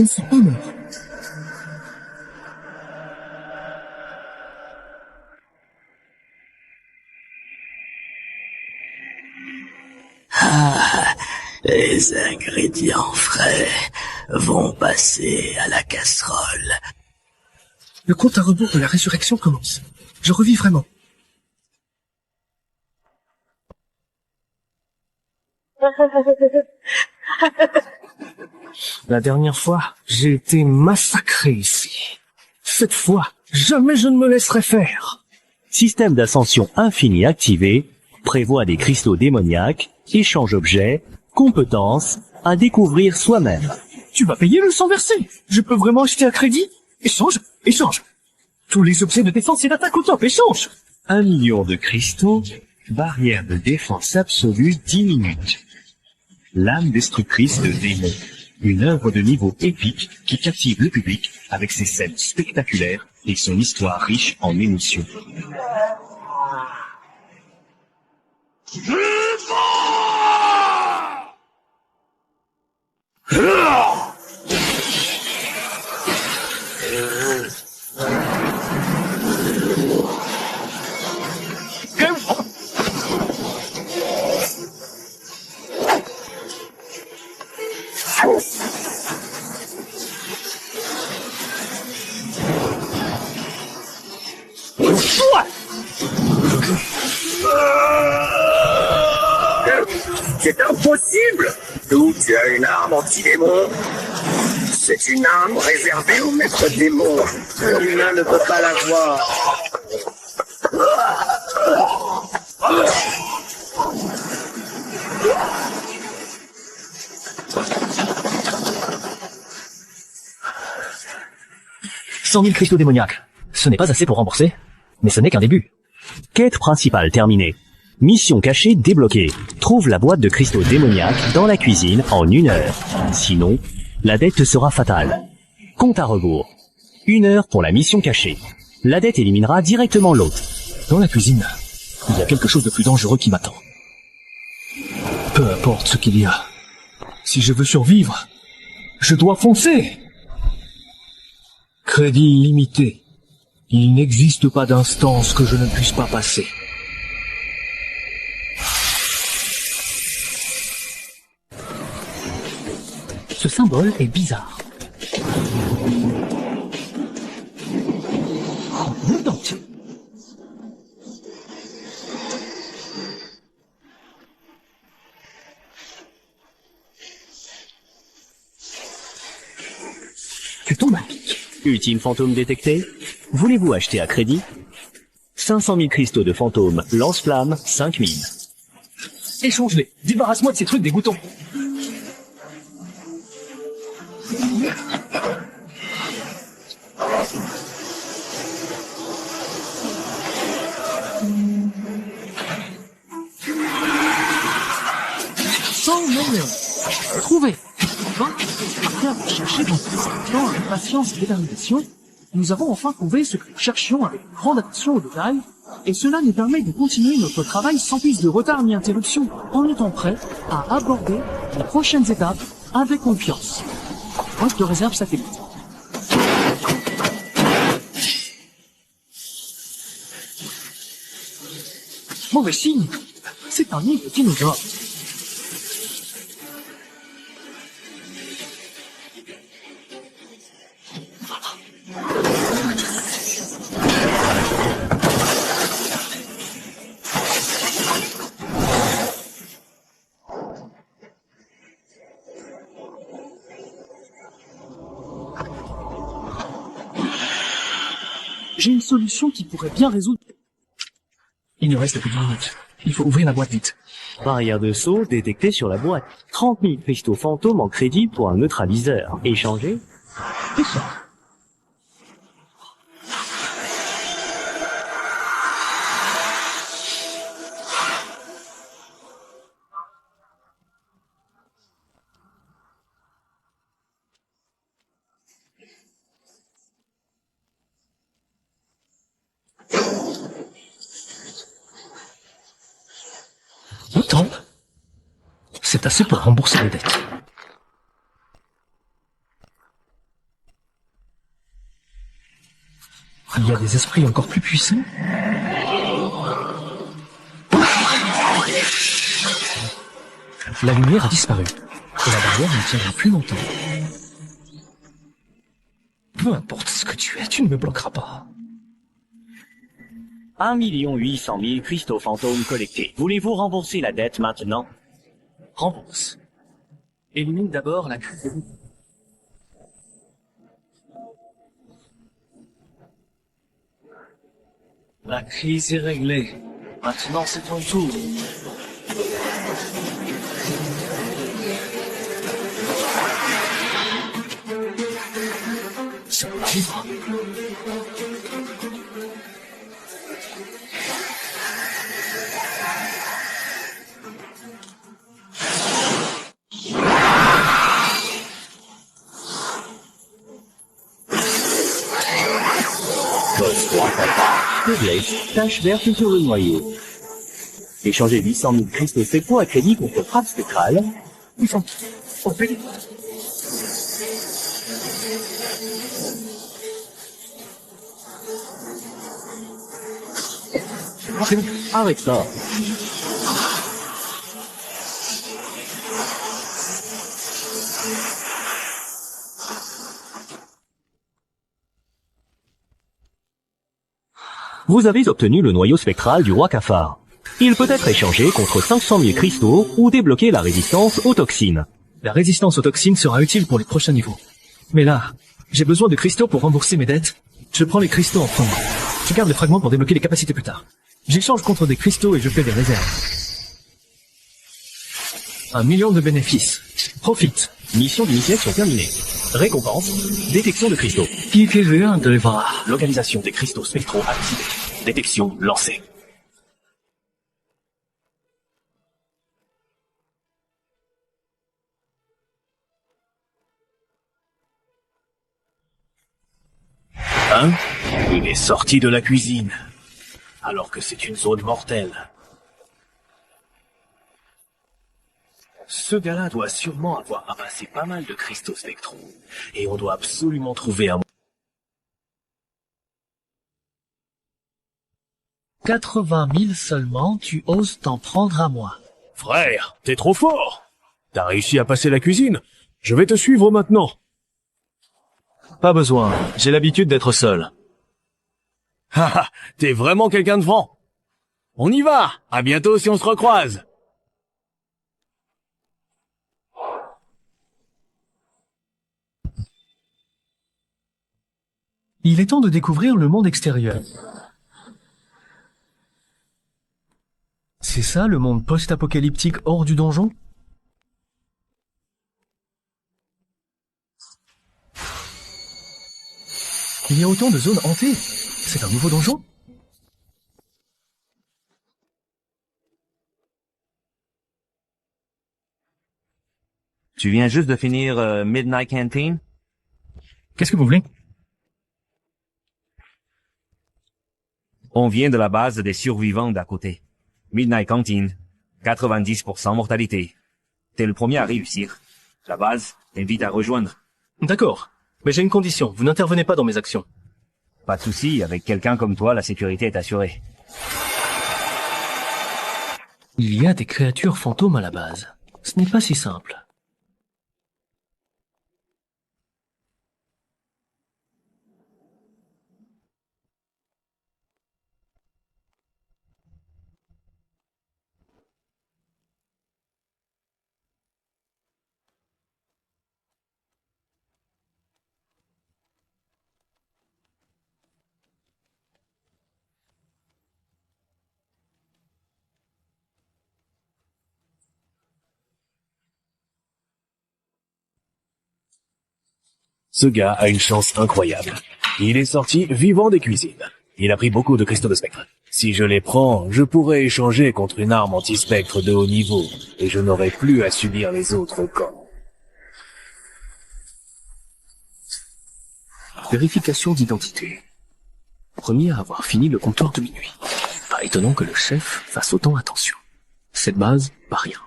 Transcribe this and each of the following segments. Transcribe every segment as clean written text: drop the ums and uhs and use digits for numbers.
Je ne suis pas mort. Ah, les ingrédients frais vont passer à la casserole. Le compte à rebours de la résurrection commence. Je revis vraiment. La dernière fois, j'ai été massacré ici. Cette fois, jamais je ne me laisserai faire. Système d'ascension infini activé, prévoit des cristaux démoniaques, échange objets, compétences, à découvrir soi-même. Tu vas payer le sang versé. Je peux vraiment acheter à crédit? Échange, échange. Tous les objets de défense et d'attaque au top, échange. 1 million de cristaux, barrière de défense absolue 10 minutes. L'âme destructrice de démons, une œuvre de niveau épique qui captive le public avec ses scènes spectaculaires et son histoire riche en émotions. C'est impossible! D'où tu as une arme anti-démon? C'est une arme réservée aux maîtres démons. L'humain ne peut pas l'avoir. « 100 000 cristaux démoniaques. Ce n'est pas assez pour rembourser, mais ce n'est qu'un début. » Quête principale terminée. Mission cachée débloquée. Trouve la boîte de cristaux démoniaques dans la cuisine en 1 heure. Sinon, la dette te sera fatale. Compte à rebours. 1 heure pour la mission cachée. La dette éliminera directement l'hôte. Dans la cuisine, il y a quelque chose de plus dangereux qui m'attend. Peu importe ce qu'il y a. Si je veux survivre, je dois foncer. Crédit illimité. Il n'existe pas d'instance que je ne puisse pas passer. Ce symbole est bizarre. Monde entier. Tu tombes à pic. Ultime fantôme détecté. Voulez-vous acheter à crédit? 500 000 cristaux de fantôme lance-flamme 5000. Échange-les. Débarrasse-moi de ces trucs dégoûtants. Sans millions. Trouvé. Enfin, après avoir cherché dans tous ces plans avec patience et détermination, nous avons enfin trouvé ce que nous cherchions avec grande attention aux détails, et cela nous permet de continuer notre travail sans plus de retard ni interruption, en étant prêts à aborder les prochaines étapes avec confiance. Poste de réserve satellite. Mauvais signe. C'est un livre qui nous doit. J'ai une solution qui pourrait bien résoudre. Il ne reste que 10 minutes. Il faut ouvrir la boîte vite. Barrière de saut détectée sur la boîte. 30 000 cristaux fantômes en crédit pour un neutraliseur. Échangé. Et ça. Autant. C'est assez pour rembourser les dettes. Il y a des esprits encore plus puissants? La lumière a disparu. Et la barrière ne tiendra plus longtemps. Peu importe ce que tu es, tu ne me bloqueras pas. 1 800 000 cristaux fantômes collectés. Voulez-vous rembourser la dette maintenant? Rembourse. Élimine d'abord la crise de... La crise est réglée. Maintenant, c'est ton tour. Ça arrivera. Tache verte sur le noyau. Échangez 800 000 cristaux spectraux à crédit contre frappe spectrale. Ils sont... Oh, pédé. C'est bon, arrête ça. Vous avez obtenu le noyau spectral du roi cafard. Il peut être échangé contre 500 000 cristaux ou débloquer la résistance aux toxines. La résistance aux toxines sera utile pour les prochains niveaux. Mais là, j'ai besoin de cristaux pour rembourser mes dettes. Je prends les cristaux en premier. Je garde les fragments pour débloquer les capacités plus tard. J'échange contre des cristaux et je fais des réserves. 1 million de bénéfices. Profite. Mission d'initiation terminée. Récompense, détection de cristaux. Qui vient de les voir? Localisation des cristaux spectraux activée. Détection lancée. Hein? Il est sorti de la cuisine. Alors que c'est une zone mortelle. Ce gars-là doit sûrement avoir amassé pas mal de cristaux spectraux. Et on doit absolument trouver un... 80 000 seulement, tu oses t'en prendre à moi. Frère, t'es trop fort. T'as réussi à passer la cuisine. Je vais te suivre maintenant. Pas besoin, j'ai l'habitude d'être seul. Haha, t'es vraiment quelqu'un de franc. On y va. À bientôt si on se recroise. Il est temps de découvrir le monde extérieur. C'est ça le monde post-apocalyptique hors du donjon? Il y a autant de zones hantées. C'est un nouveau donjon? Tu viens juste de finir Midnight Canteen? Qu'est-ce que vous voulez? On vient de la base des survivants d'à côté. Midnight Canteen, 90% mortalité. T'es le premier à réussir. La base t'invite à rejoindre. D'accord. Mais j'ai une condition, vous n'intervenez pas dans mes actions. Pas de souci, avec quelqu'un comme toi, la sécurité est assurée. Il y a des créatures fantômes à la base. Ce n'est pas si simple. Ce gars a une chance incroyable. Il est sorti vivant des cuisines. Il a pris beaucoup de cristaux de spectre. Si je les prends, je pourrais échanger contre une arme anti-spectre de haut niveau, et je n'aurai plus à subir les autres camps. Vérification d'identité. Premier à avoir fini le comptoir de minuit. Pas étonnant que le chef fasse autant attention. Cette base, pas rien.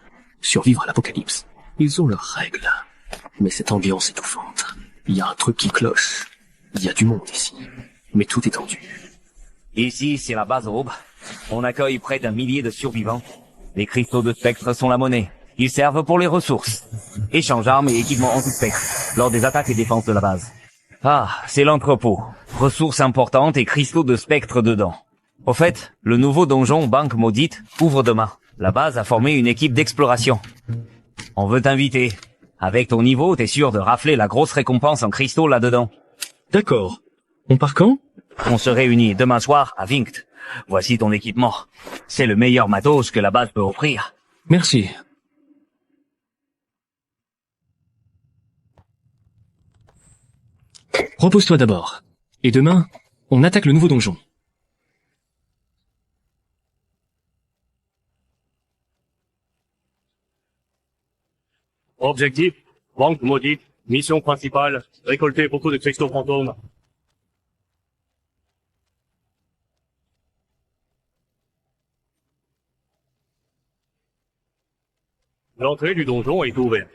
Survivre à l'apocalypse. Ils ont leurs règles. Mais cette ambiance étouffante. Il y a un truc qui cloche. Il y a du monde ici. mais tout est tendu. Ici, c'est la base Aube. On accueille près d'1 millier de survivants. Les cristaux de spectre sont la monnaie. Ils servent pour les ressources. Échange armes et équipements anti-spectre lors des attaques et défenses de la base. Ah, c'est l'entrepôt. Ressources importantes et cristaux de spectre dedans. Au fait, le nouveau donjon Banque Maudite ouvre demain. La base a formé une équipe d'exploration. On veut t'inviter. Avec ton niveau, t'es sûr de rafler la grosse récompense en cristaux là-dedans. D'accord. On part quand? On se réunit demain soir à Vinct. Voici ton équipement. C'est le meilleur matos que la base peut offrir. Merci. Repose-toi d'abord. Et demain, on attaque le nouveau donjon. Objectif, Banque Maudite. Mission principale, récolter beaucoup de cristaux fantômes. L'entrée du donjon est ouverte.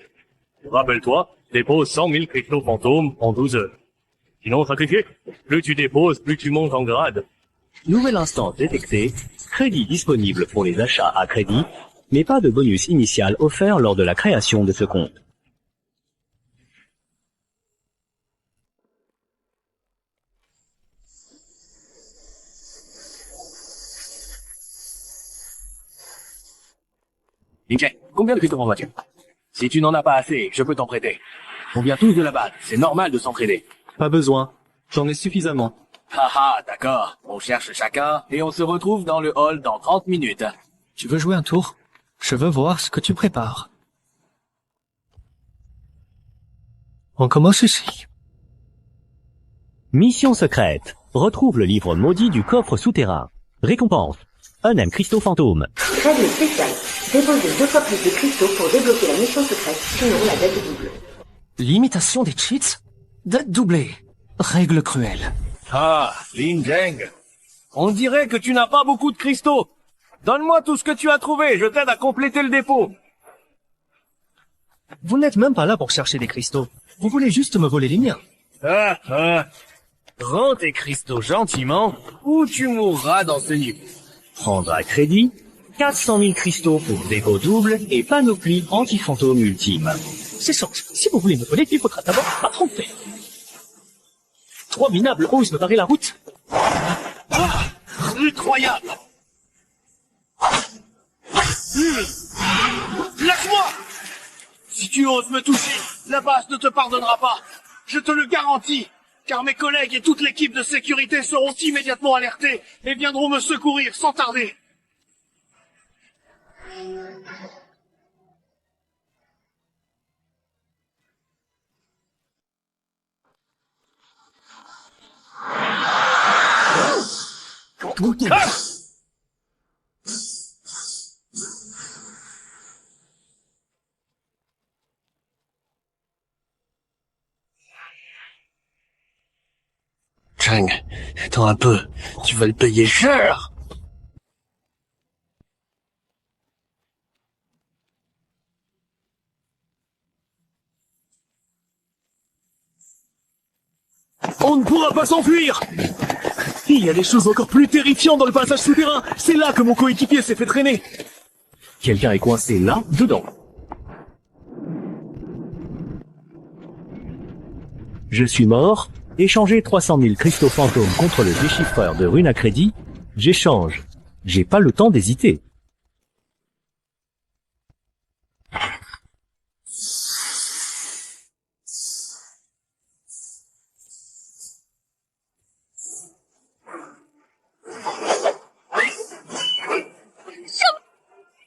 Rappelle-toi, dépose 100 000 cristaux fantômes en 12 heures. Sinon sacrifié, plus tu déposes, plus tu montes en grade. Nouvel instant détecté, crédit disponible pour les achats à crédit, mais pas de bonus initial offert lors de la création de ce compte. DJ, combien de cristaux en vois-tu? Si tu n'en as pas assez, je peux t'en prêter. On vient tous de la base, c'est normal de s'entraider. Pas besoin. J'en ai suffisamment. Haha, d'accord. On cherche chacun et on se retrouve dans le hall dans 30 minutes. Tu veux jouer un tour? Je veux voir ce que tu prépares. On commence ici. Mission secrète. Retrouve le livre maudit du coffre souterrain. Récompense. Un M cristaux fantôme. Règle spéciale. Déposez 2 fois plus de cristaux pour débloquer la mission secrète, sinon la dette est double. L'imitation des cheats? Date doublée. Règle cruelle. Ah, Lin Zheng. On dirait que tu n'as pas beaucoup de cristaux. Donne-moi tout ce que tu as trouvé, je t'aide à compléter le dépôt. Vous n'êtes même pas là pour chercher des cristaux. Vous voulez juste me voler les miens. Rends tes cristaux gentiment, ou tu mourras dans ce niveau. Prendre à crédit. 400 000 cristaux pour dépôt double et panoplie anti-fantôme ultime. C'est simple. Si vous voulez me voler, il faudra d'abord pas tromper. 3 minables osent me barrer la route. Incroyable. Lâche-moi! Si tu oses me toucher, la base ne te pardonnera pas. Je te le garantis, car mes collègues et toute l'équipe de sécurité seront immédiatement alertés et viendront me secourir sans tarder. Cheng, attends un peu, tu vas le payer cher. On ne pourra pas s'enfuir! Il y a des choses encore plus terrifiantes dans le passage souterrain. C'est là que mon coéquipier s'est fait traîner. Quelqu'un est coincé là, dedans. Je suis mort. Échanger 300 000 cristaux fantômes contre le déchiffreur de runes à crédit. J'échange. J'ai pas le temps d'hésiter.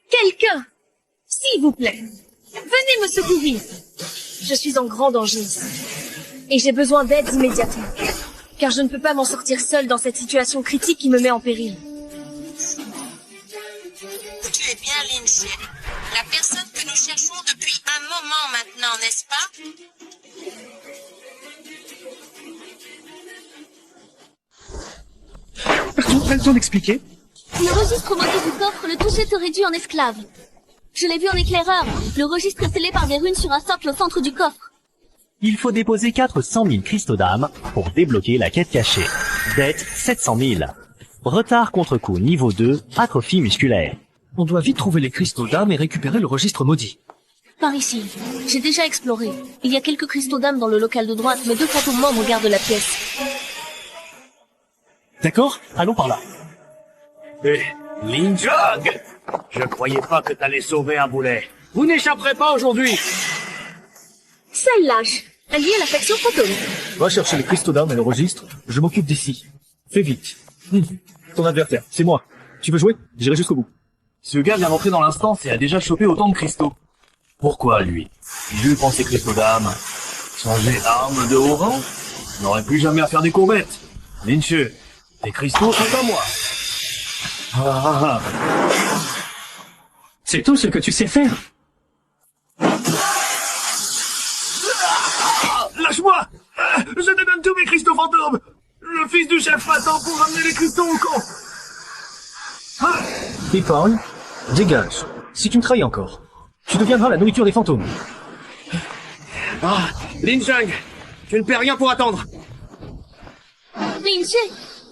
Quelqu'un, s'il vous plaît, venez me secourir. Je suis en grand danger ici. Et j'ai besoin d'aide immédiatement. Car je ne peux pas m'en sortir seule dans cette situation critique qui me met en péril. Tu es bien Lin. La personne que nous cherchons depuis un moment maintenant, n'est-ce pas? Pas le temps d'expliquer. Le registre maudit du coffre, le toucher te réduit en esclave. Je l'ai vu en éclaireur. Le registre est scellé par des runes sur un socle au centre du coffre. Il faut déposer 400 000 cristaux d'âme pour débloquer la quête cachée. Dette 700 000. Retard contre coup niveau 2, atrophie musculaire. On doit vite trouver les cristaux d'âme et récupérer le registre maudit. Par ici. J'ai déjà exploré. Il y a quelques cristaux d'âme dans le local de droite, mais 2 fantômes membres gardent la pièce. D'accord, allons par là. Lin Jong! Je croyais pas que t'allais sauver un boulet. Vous n'échapperez pas aujourd'hui. Seul lâche. Allié à l'affection fantôme. Va chercher les cristaux d'âme et le registre. Je m'occupe d'ici. Fais vite. Ton adversaire, c'est moi. Tu veux jouer? J'irai jusqu'au bout. Ce gars vient d'entrer dans l'instance et a déjà chopé autant de cristaux. Pourquoi, lui? Il lui prend ses cristaux d'âme. Changer d'arme de haut rang? Il n'aurait plus jamais à faire des courbettes. Lynch, tes cristaux sont à moi. C'est tout ce que tu sais faire. Lâche-moi! Je te donne tous mes cristaux fantômes! Le fils du chef m'attend pour ramener les cristaux au camp! Épargne, dégage. Si tu me trahis encore, tu deviendras la nourriture des fantômes. Lin Jong, tu ne perds rien pour attendre. Lynch,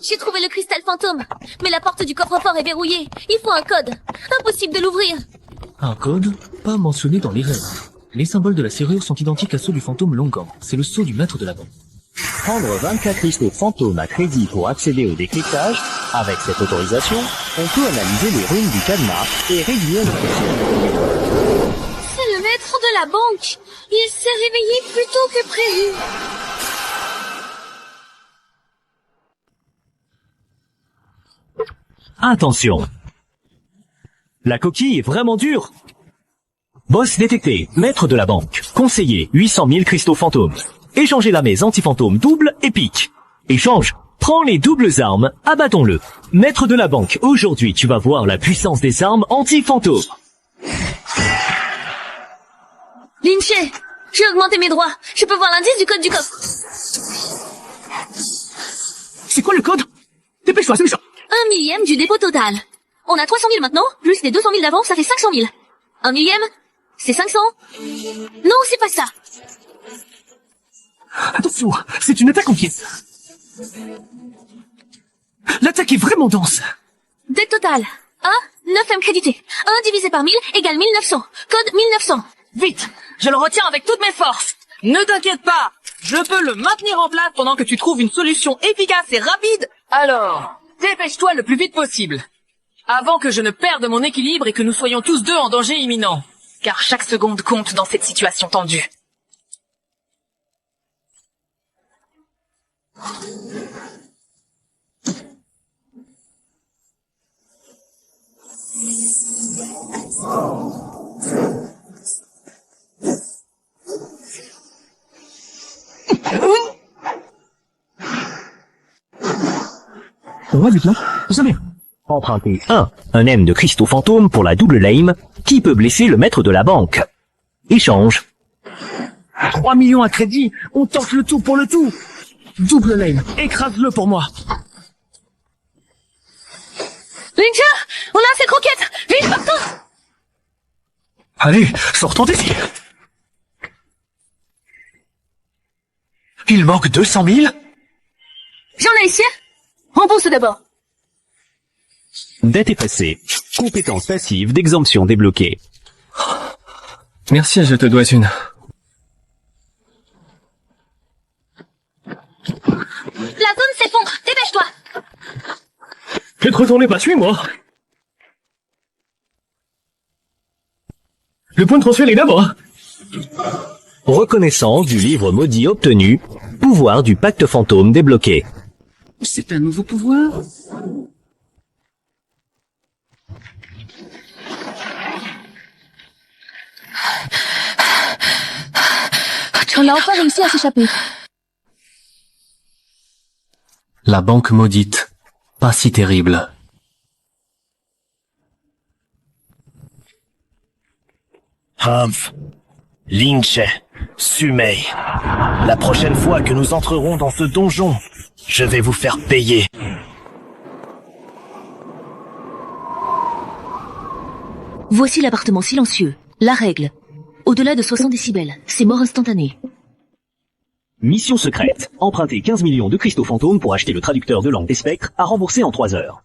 j'ai trouvé le cristal fantôme. Mais la porte du coffre-fort est verrouillée. Il faut un code. Impossible de l'ouvrir. Un code pas mentionné dans les règles. Les symboles de la serrure sont identiques à ceux du fantôme Longan. C'est le sceau du maître de la banque. Prendre 24 cristaux fantômes à crédit pour accéder au décryptage. Avec cette autorisation, on peut analyser les runes du cadenas et réduire le pression. C'est le maître de la banque. Il s'est réveillé plus tôt que prévu. Attention. La coquille est vraiment dure. Boss détecté, maître de la banque. Conseiller, 800 000 cristaux fantômes. Échanger la maise anti-fantôme double épique. Échange, prends les doubles armes, abattons-le. Maître de la banque, aujourd'hui tu vas voir la puissance des armes anti-fantômes. Lynch, j'ai augmenté mes droits. Je peux voir l'indice du code du coffre. C'est quoi le code? Dépêche-toi, c'est méchant. 1/1000 du dépôt total. On a 300 000 maintenant, plus les 200 000 d'avant, ça fait 500 000. 1/1000, c'est 500. Non, c'est pas ça. Attention, c'est une attaque en pièces. L'attaque est vraiment dense. Dette totale. 9M crédité. 1 divisé par 1000 égale 1900. Code 1900. Vite, je le retiens avec toutes mes forces. Ne t'inquiète pas, je peux le maintenir en place pendant que tu trouves une solution efficace et rapide. Alors, dépêche-toi le plus vite possible. Avant que je ne perde mon équilibre et que nous soyons tous deux en danger imminent. Car chaque seconde compte dans cette situation tendue. Ouais, lieutenant, jamais. Emprunter 1 M de cristaux fantômes pour la double lame, qui peut blesser le maître de la banque. Échange. 3 millions à crédit, on tente le tout pour le tout. Double lame, écrase-le pour moi. Lynch, on a assez de roquettes. Vite, partout. Allez, sortons d'ici. Il manque 200 000. J'en ai ici. Rembourse d'abord. Dette effacée. Compétence passive d'exemption débloquée. Merci, je te dois une. La zone s'effondre. Dépêche-toi. Ne te retournez pas, suis-moi. Le point de transfert est là-bas. Reconnaissance du livre maudit obtenu. Pouvoir du pacte fantôme débloqué. C'est un nouveau pouvoir. On a enfin réussi à s'échapper. La banque maudite. Pas si terrible. Humph, Lynch, Sumei. La prochaine fois que nous entrerons dans ce donjon, je vais vous faire payer. Voici l'appartement silencieux. La règle. Au-delà de 60 décibels, c'est mort instantanée. Mission secrète. Emprunter 15 millions de cristaux fantômes pour acheter le traducteur de langue des spectres à rembourser en 3 heures.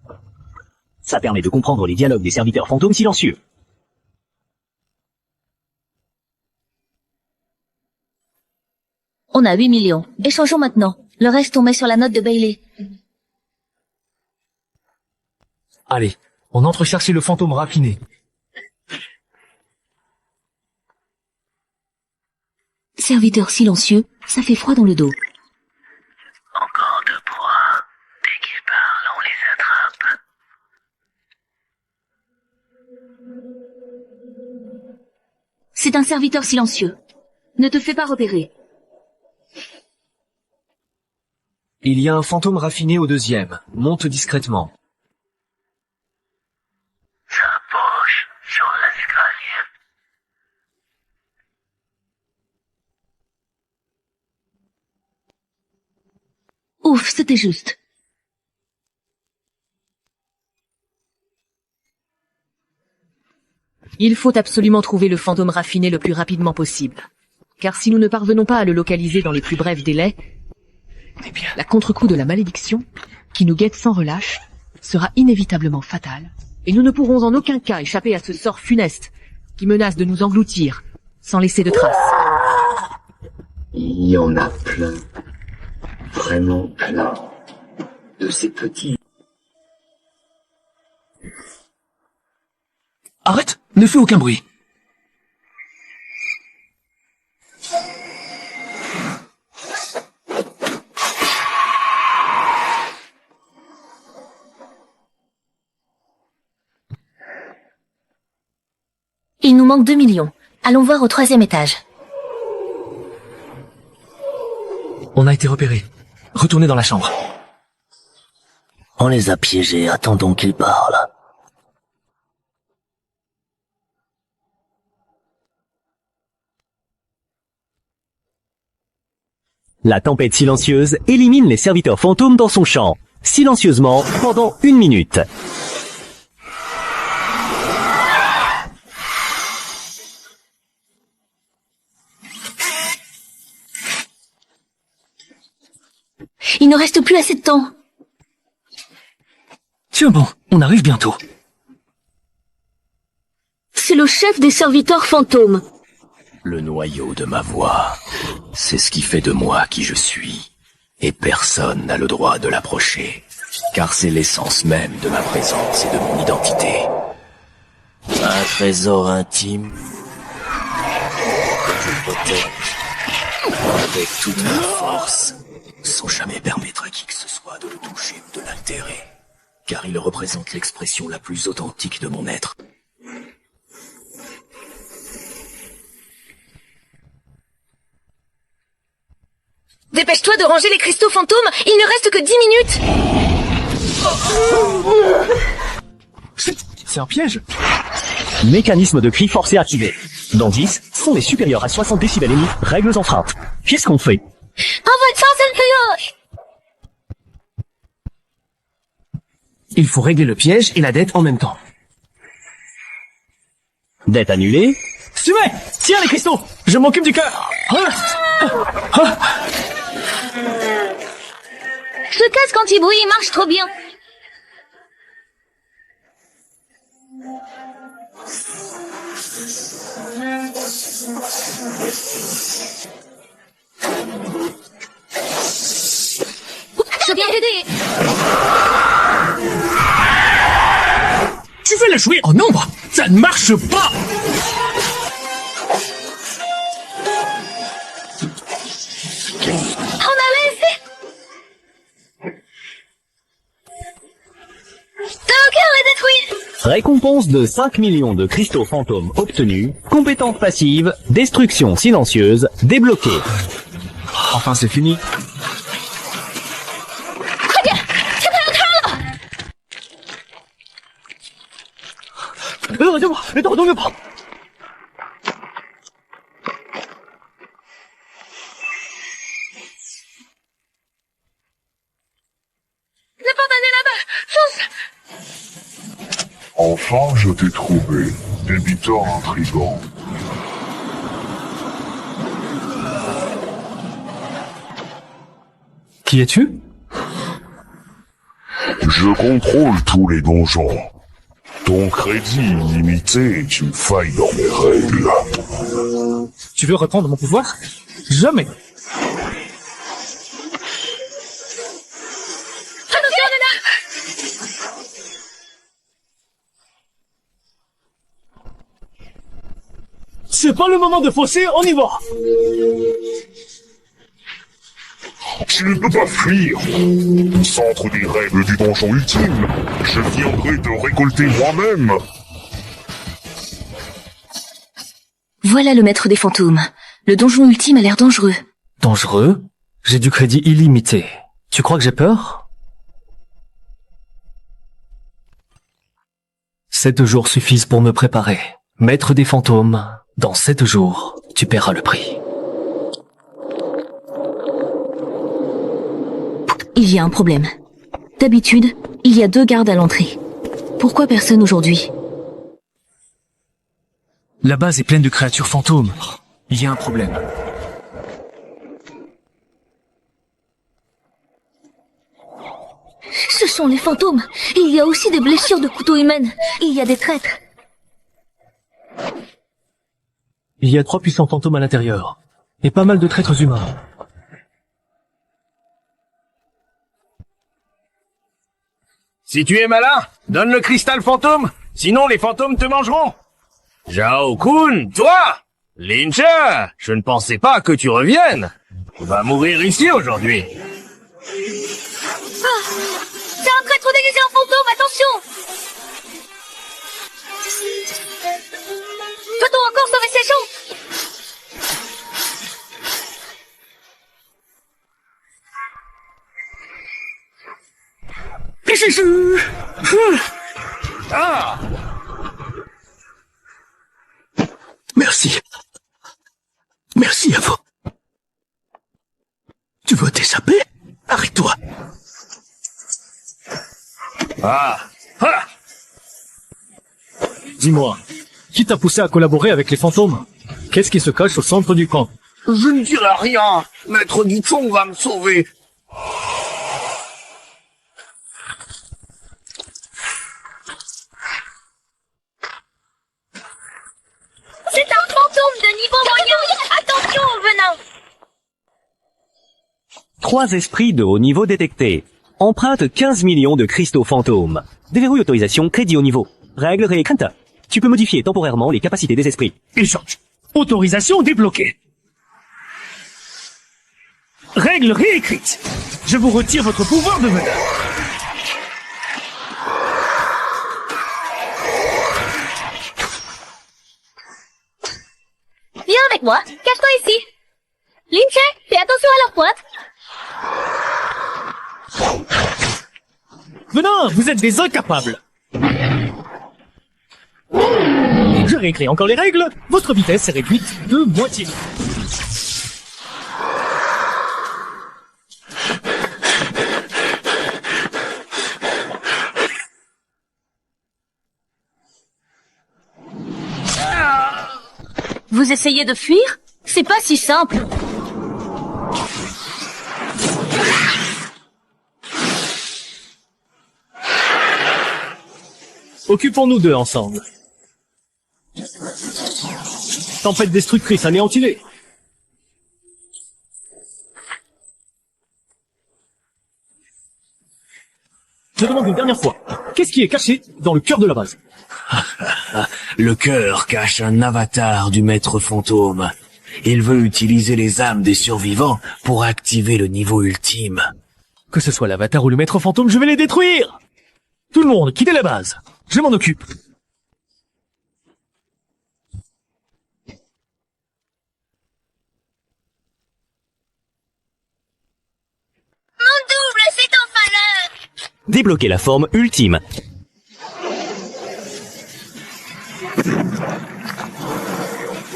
Ça permet de comprendre les dialogues des serviteurs fantômes silencieux. On a 8 millions. Échangeons maintenant. Le reste, on met sur la note de Bailey. Allez, on entre chercher le fantôme raffiné. Serviteur silencieux, ça fait froid dans le dos. Encore de proies. Dès qu'ils parlent, on les attrape. C'est un serviteur silencieux. Ne te fais pas repérer. Il y a un fantôme raffiné au 2e. Monte discrètement. Ça bouge sur l'escalier. Ouf, c'était juste. Il faut absolument trouver le fantôme raffiné le plus rapidement possible. Car si nous ne parvenons pas à le localiser dans les plus brefs délais, la contre-coup de la malédiction, qui nous guette sans relâche, sera inévitablement fatale, et nous ne pourrons en aucun cas échapper à ce sort funeste qui menace de nous engloutir sans laisser de traces. Il y en a plein. Vraiment plein. De ces petits... Arrête! Ne fais aucun bruit. Il nous manque 2 millions. Allons voir au 3e étage. On a été repérés. Retournez dans la chambre. On les a piégés, attendons qu'ils parlent. La tempête silencieuse élimine les serviteurs fantômes dans son champ, silencieusement pendant 1 minute. Il ne reste plus assez de temps. Tiens bon, on arrive bientôt. C'est le chef des serviteurs fantômes. Le noyau de ma voix, c'est ce qui fait de moi qui je suis. Et personne n'a le droit de l'approcher, car c'est l'essence même de ma présence et de mon identité. Un trésor intime que je protège avec toute ma force, sans jamais permettre à qui que ce soit de le toucher ou de l'altérer, car il représente l'expression la plus authentique de mon être. Dépêche-toi de ranger les cristaux fantômes, il ne reste que 10 minutes. C'est un piège. Mécanisme de cri forcé activé. Dans 10, son est supérieur à 60 décibels émis, règles enfreintes. Qu'est-ce qu'on fait? Il faut régler le piège et la dette en même temps. Dette annulée. Suivez! Tiens les cristaux! Je m'occupe du cœur! Ce casque anti-bruit marche trop bien. Je viens t'aider. Tu veux le jouer en ombre? Ça ne marche pas! On a laissé. Ton cœur est détruit. Récompense de 5 millions de cristaux fantômes obtenus. Compétence passive, destruction silencieuse, débloquée. Enfin c'est fini. Le pantalon est là-bas. Fonce. Enfin, je t'ai trouvé, débiteur intrigant. Qui es-tu? Je contrôle tous les donjons. Ton crédit illimité est une faille dans mes règles. Tu veux reprendre mon pouvoir? Jamais. C'est pas le moment de fausser, on y va. Tu ne peux pas fuir. Au centre des règles du donjon ultime, je viendrai te récolter moi-même. Voilà le maître des fantômes. Le donjon ultime a l'air dangereux. Dangereux? J'ai du crédit illimité. Tu crois que j'ai peur? 7 jours suffisent pour me préparer. Maître des fantômes, dans 7 jours, tu paieras le prix. Il y a un problème. D'habitude, il y a 2 gardes à l'entrée. Pourquoi personne aujourd'hui? La base est pleine de créatures fantômes. Il y a un problème. Ce sont les fantômes. Il y a aussi des blessures de couteau humaines. Il y a des traîtres. Il y a 3 puissants fantômes à l'intérieur. Et pas mal de traîtres humains. Si tu es malin, donne le cristal fantôme, sinon les fantômes te mangeront. Zhao Kun, toi! Lincha, je ne pensais pas que tu reviennes. Tu vas mourir ici aujourd'hui. Ah, c'est un traître déguisé en fantôme, attention! Peut-on encore sauver ces gens? Ah! Merci. Merci à vous. Tu veux t'échapper? Arrête-toi. Ah! Ah! Dis-moi, qui t'a poussé à collaborer avec les fantômes? Qu'est-ce qui se cache au centre du camp? Je ne dirai rien. Maître Guichon va me sauver. C'est un fantôme de niveau moyen. Attention au venin. 3 esprits de haut niveau détectés. Empreinte 15 millions de cristaux fantômes. Déverrouille autorisation, crédit haut niveau. Règle réécrite. Tu peux modifier temporairement les capacités des esprits. Échange. Autorisation débloquée. Règle réécrite. Je vous retire votre pouvoir de venin. Viens avec moi. Cache-toi ici. Linche, fais attention à leur pointe. Venin, vous êtes des incapables. Je réécris encore les règles. Votre vitesse est réduite de moitié. Vous essayez de fuir? C'est pas si simple. Occupons-nous d'eux ensemble. Tempête destructrice, anéantis-les. Je demande une dernière fois, qu'est-ce qui est caché dans le cœur de la base? Le cœur cache un avatar du maître fantôme. Il veut utiliser les âmes des survivants pour activer le niveau ultime. Que ce soit l'avatar ou le maître fantôme, je vais les détruire! Tout le monde, quittez la base. Je m'en occupe. Mon double, c'est enfin l'heure. Débloquez la forme ultime.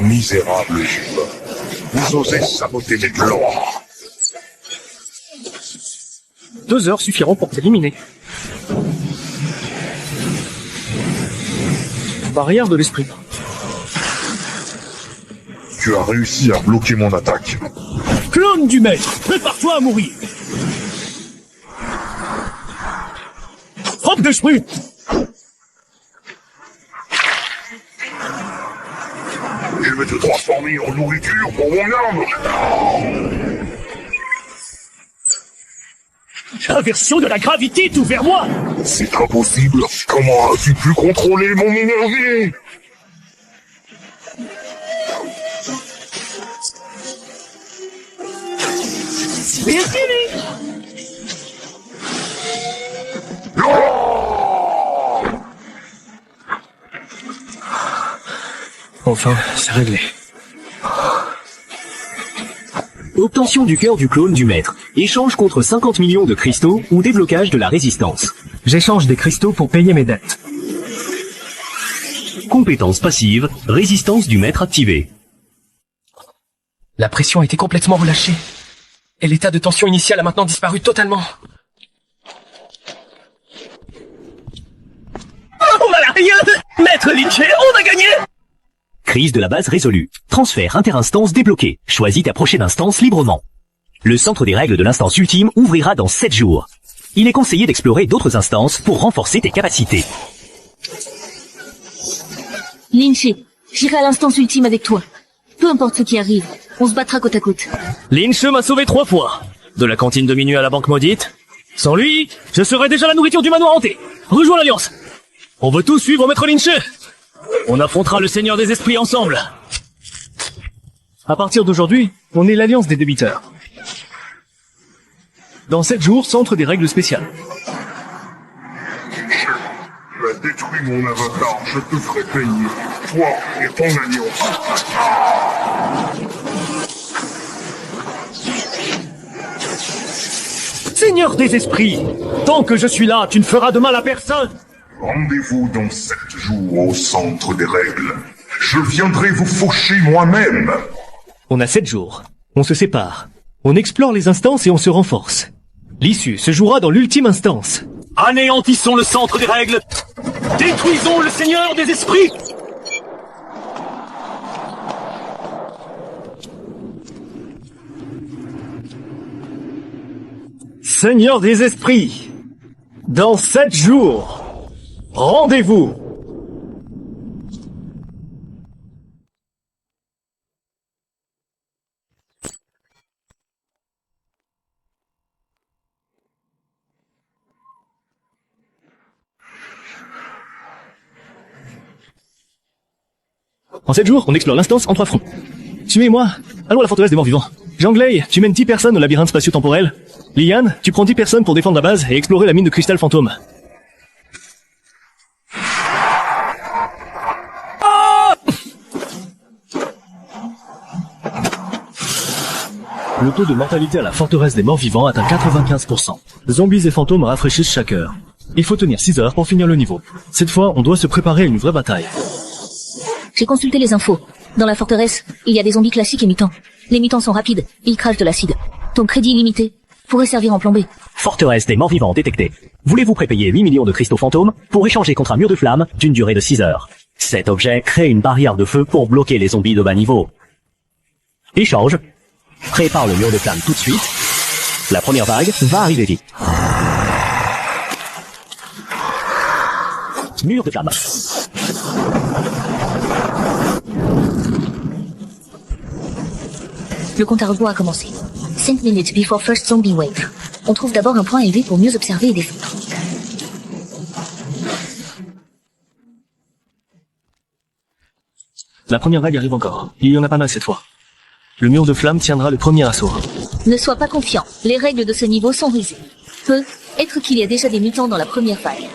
Misérable humain. Vous osez saboter mes plans. 2 heures suffiront pour t'éliminer. Barrière de l'esprit. Tu as réussi à bloquer mon attaque. Clone du maître, prépare-toi à mourir. d'esprit. Je vais te transformer en nourriture pour mon âme. Inversion de la gravité, tout vers moi. C'est impossible. Comment as-tu pu contrôler mon énergie? Enfin, c'est réglé. Obtention du cœur du clone du maître. Échange contre 50 millions de cristaux ou déblocage de la résistance. J'échange des cristaux pour payer mes dettes. Compétence passive, résistance du maître activée. La pression a été complètement relâchée. Et l'état de tension initial a maintenant disparu totalement. On a la rien. Maître Lynch, on a gagné. Crise de la base résolue. Transfert inter-instance débloqué. Choisis ta prochaine instance librement. Le centre des règles de l'instance ultime ouvrira dans 7 jours. Il est conseillé d'explorer d'autres instances pour renforcer tes capacités. Lynch, j'irai à l'instance ultime avec toi. Peu importe ce qui arrive, on se battra côte à côte. Lynch m'a sauvé 3 fois. De la cantine de minuit à la banque maudite. Sans lui, je serais déjà la nourriture du manoir hanté. Rejoins l'Alliance. On veut tous suivre Maître Lynch. On affrontera le Seigneur des Esprits ensemble. À partir d'aujourd'hui, on est l'Alliance des débiteurs. Dans 7 jours, centre des règles spéciales. Tu as détruit mon avatar, je te ferai payer. Toi et ton alliance. Seigneur des Esprits, tant que je suis là, tu ne feras de mal à personne. Rendez-vous dans 7 jours au centre des règles. Je viendrai vous faucher moi-même. On a 7 jours. On se sépare. On explore les instances et on se renforce. L'issue se jouera dans l'ultime instance. Anéantissons le centre des règles. Détruisons le Seigneur des Esprits. Seigneur des Esprits, dans 7 jours, rendez-vous. En 7 jours, on explore l'instance en 3 fronts. Tu et moi, allons à la forteresse des morts vivants. Janglei, tu mènes 10 personnes au labyrinthe spatio-temporel. Lian, tu prends 10 personnes pour défendre la base et explorer la mine de cristal fantôme. Le taux de mortalité à la forteresse des morts vivants atteint 95%. Zombies et fantômes rafraîchissent chaque heure. Il faut tenir 6 heures pour finir le niveau. Cette fois, on doit se préparer à une vraie bataille. J'ai consulté les infos. Dans la forteresse, il y a des zombies classiques et mutants. Les mutants sont rapides, ils crachent de l'acide. Ton crédit illimité pourrait servir en plombée. Forteresse des morts vivants détectée. Voulez-vous prépayer 8 millions de cristaux fantômes pour échanger contre un mur de flamme d'une durée de 6 heures. Cet objet crée une barrière de feu pour bloquer les zombies de bas niveau. Échange. Prépare le mur de flamme tout de suite. La première vague va arriver vite. Mur de flamme. Le compte à rebours a commencé. 5 minutes before first zombie wave. On trouve d'abord un point élevé pour mieux observer et défendre. La première vague arrive encore. Il y en a pas mal cette fois. Le mur de flamme tiendra le premier assaut. Ne sois pas confiant. Les règles de ce niveau sont rusées. Peut être qu'il y a déjà des mutants dans la première vague.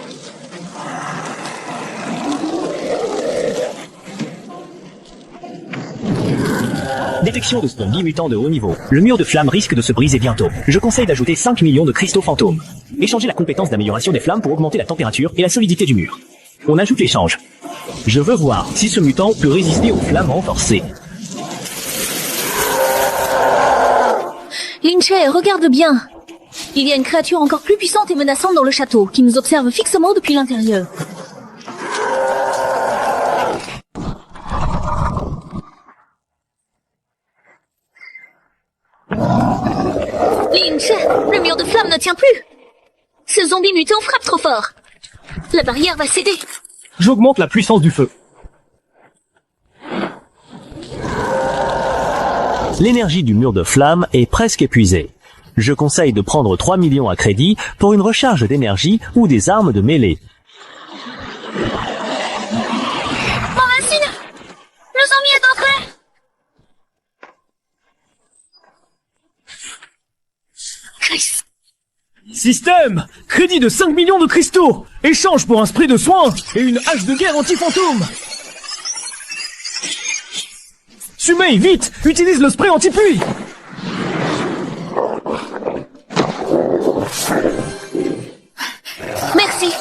Détection de zombies mutants de haut niveau. Le mur de flamme risque de se briser bientôt. Je conseille d'ajouter 5 millions de cristaux fantômes. Échangez la compétence d'amélioration des flammes pour augmenter la température et la solidité du mur. On ajoute l'échange. Je veux voir si ce mutant peut résister aux flammes renforcées. Lynch, regarde bien. Il y a une créature encore plus puissante et menaçante dans le château, qui nous observe fixement depuis l'intérieur. Lynch, le mur de flamme ne tient plus. Ce zombie mutant frappe trop fort. La barrière va céder. J'augmente la puissance du feu. L'énergie du mur de flamme est presque épuisée. Je conseille de prendre 3 millions à crédit pour une recharge d'énergie ou des armes de mêlée. Moracine, le zombie est entré. Chris. Système! Crédit de 5 millions de cristaux! Échange pour un spray de soin et une hache de guerre anti-fantôme! Sumei, vite! Utilise le spray anti-pluie! Merci.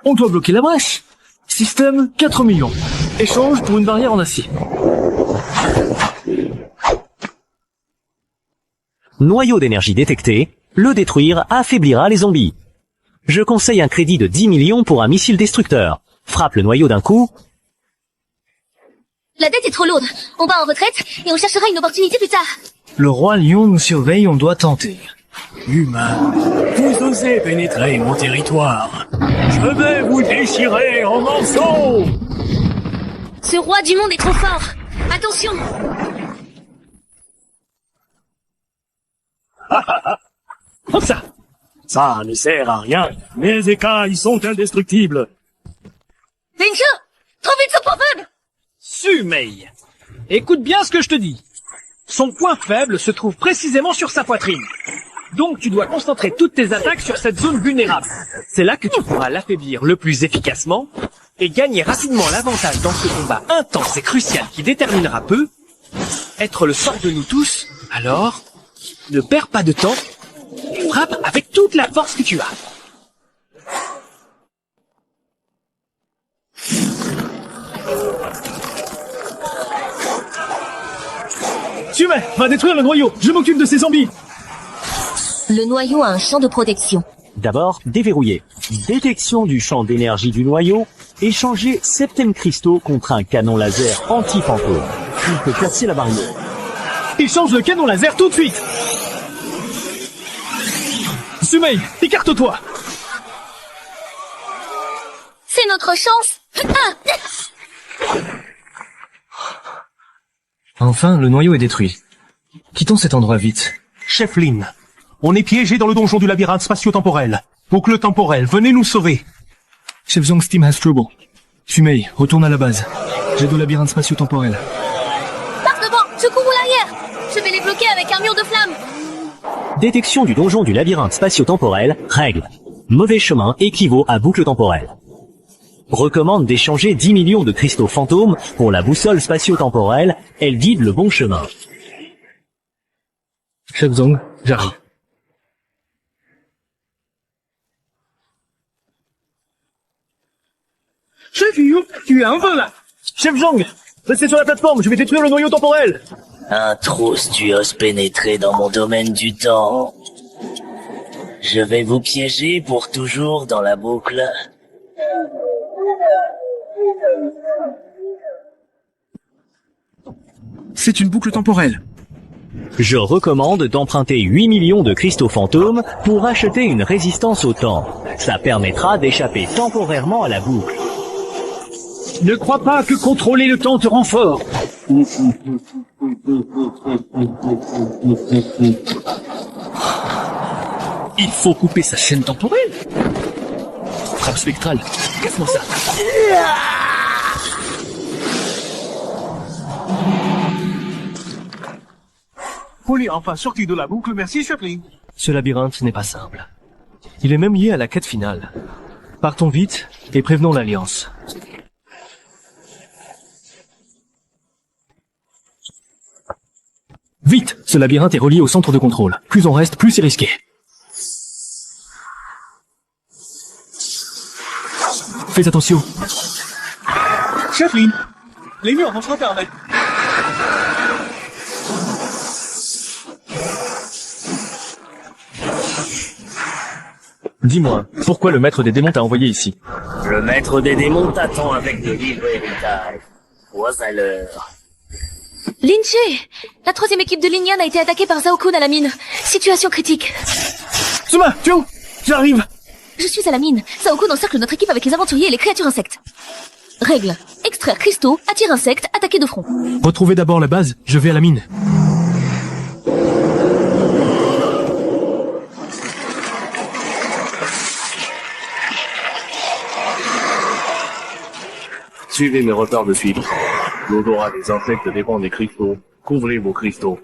On doit bloquer la brèche. Système, 4 millions. Échange pour une barrière en acier. Noyau d'énergie détecté, le détruire affaiblira les zombies. Je conseille un crédit de 10 millions pour un missile destructeur. Frappe le noyau d'un coup. La dette est trop lourde. On va en retraite et on cherchera une opportunité plus tard. Le roi lion nous surveille, on doit tenter. Humain, vous osez pénétrer mon territoire. Je vais vous déchirer en morceaux. Ce roi du monde est trop fort. Attention. Comme ça. Ça ne sert à rien. Mes écailles sont indestructibles. Linka, trop vite ce pauvre. Sumei, écoute bien ce que je te dis. Son point faible se trouve précisément sur sa poitrine. Donc tu dois concentrer toutes tes attaques sur cette zone vulnérable. C'est là que tu pourras l'affaiblir le plus efficacement et gagner rapidement l'avantage dans ce combat intense et crucial qui déterminera peu être le sort de nous tous. Alors, ne perds pas de temps et frappe avec toute la force que tu as. Sumei, va détruire le noyau. Je m'occupe de ces zombies. Le noyau a un champ de protection. D'abord, déverrouiller. Détection du champ d'énergie du noyau. Échanger 7 cristaux contre un canon laser anti-fantôme. Il peut casser la barrière. Il change le canon laser tout de suite. Sumei, écarte-toi. C'est notre chance. Enfin, le noyau est détruit. Quittons cet endroit vite. Chef Lin, on est piégé dans le donjon du labyrinthe spatio-temporel. Boucle temporelle, venez nous sauver. Chef Zhong's team has trouble. Sumei, retourne à la base. J'aide au labyrinthe spatio-temporel. Par devant, je cours l'arrière. Je vais les bloquer avec un mur de flammes. Détection du donjon du labyrinthe spatio-temporel, règle. Mauvais chemin équivaut à boucle temporelle. Recommande d'échanger 10 millions de cristaux fantômes pour la boussole spatio-temporelle, elle guide le bon chemin. Chef Zhong, j'arrive. Chef Yu, tu es un peu là. Chef Zhong, restez sur la plateforme, je vais détruire le noyau temporel. Un trousse, tu oses pénétrer dans mon domaine du temps. Je vais vous piéger pour toujours dans la boucle. C'est une boucle temporelle. Je recommande d'emprunter 8 millions de cristaux fantômes pour acheter une résistance au temps. Ça permettra d'échapper temporairement à la boucle. Ne crois pas que contrôler le temps te rend fort. Il faut couper sa chaîne temporelle. Frappe spectrale. Casse-moi ça. On est enfin sorti de la boucle, merci Chef Lin. Ce labyrinthe n'est pas simple. Il est même lié à la quête finale. Partons vite et prévenons l'Alliance. Vite! Ce labyrinthe est relié au centre de contrôle. Plus on reste, plus c'est risqué. Faites attention. Chef Lin, les murs vont se refermer. Dis-moi, pourquoi le maître des démons t'a envoyé ici? Le maître des démons t'attend avec de livres héritage. Vois à l'heure. Linche! La troisième équipe de Linian a été attaquée par Zhao Kun à la mine. Situation critique. Tsuma, tu es où? J'arrive. Je suis à la mine. Zhao Kun encercle notre équipe avec les aventuriers et les créatures insectes. Règle. Extraire cristaux, attirer insectes, attaquer de front. Retrouvez d'abord la base, je vais à la mine. Suivez mes repères de suivre. L'odorat des insectes dépend des cristaux. Couvrez vos cristaux.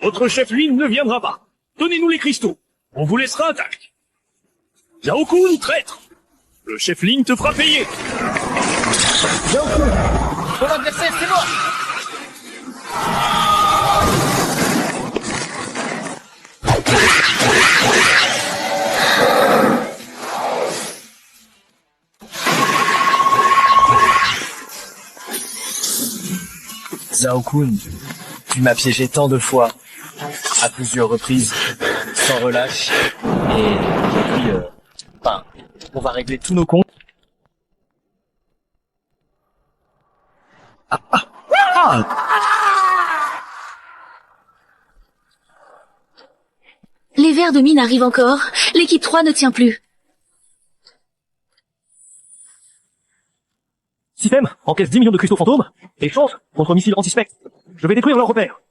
Votre chef Lin ne viendra pas. Donnez-nous les cristaux. On vous laissera intact. Zhao Kun, traître. Le chef Lin te fera payer. Zhao Kun, ton adversaire, c'est moi. Zhao Kun, tu m'as piégé tant de fois, à plusieurs reprises, sans relâche, et puis, on va régler tous nos comptes. Les vers de mine arrivent encore. L'équipe 3 ne tient plus. Système, encaisse 10 millions de cristaux fantômes. Échange contre missile anti-spectre. Je vais détruire leur repère.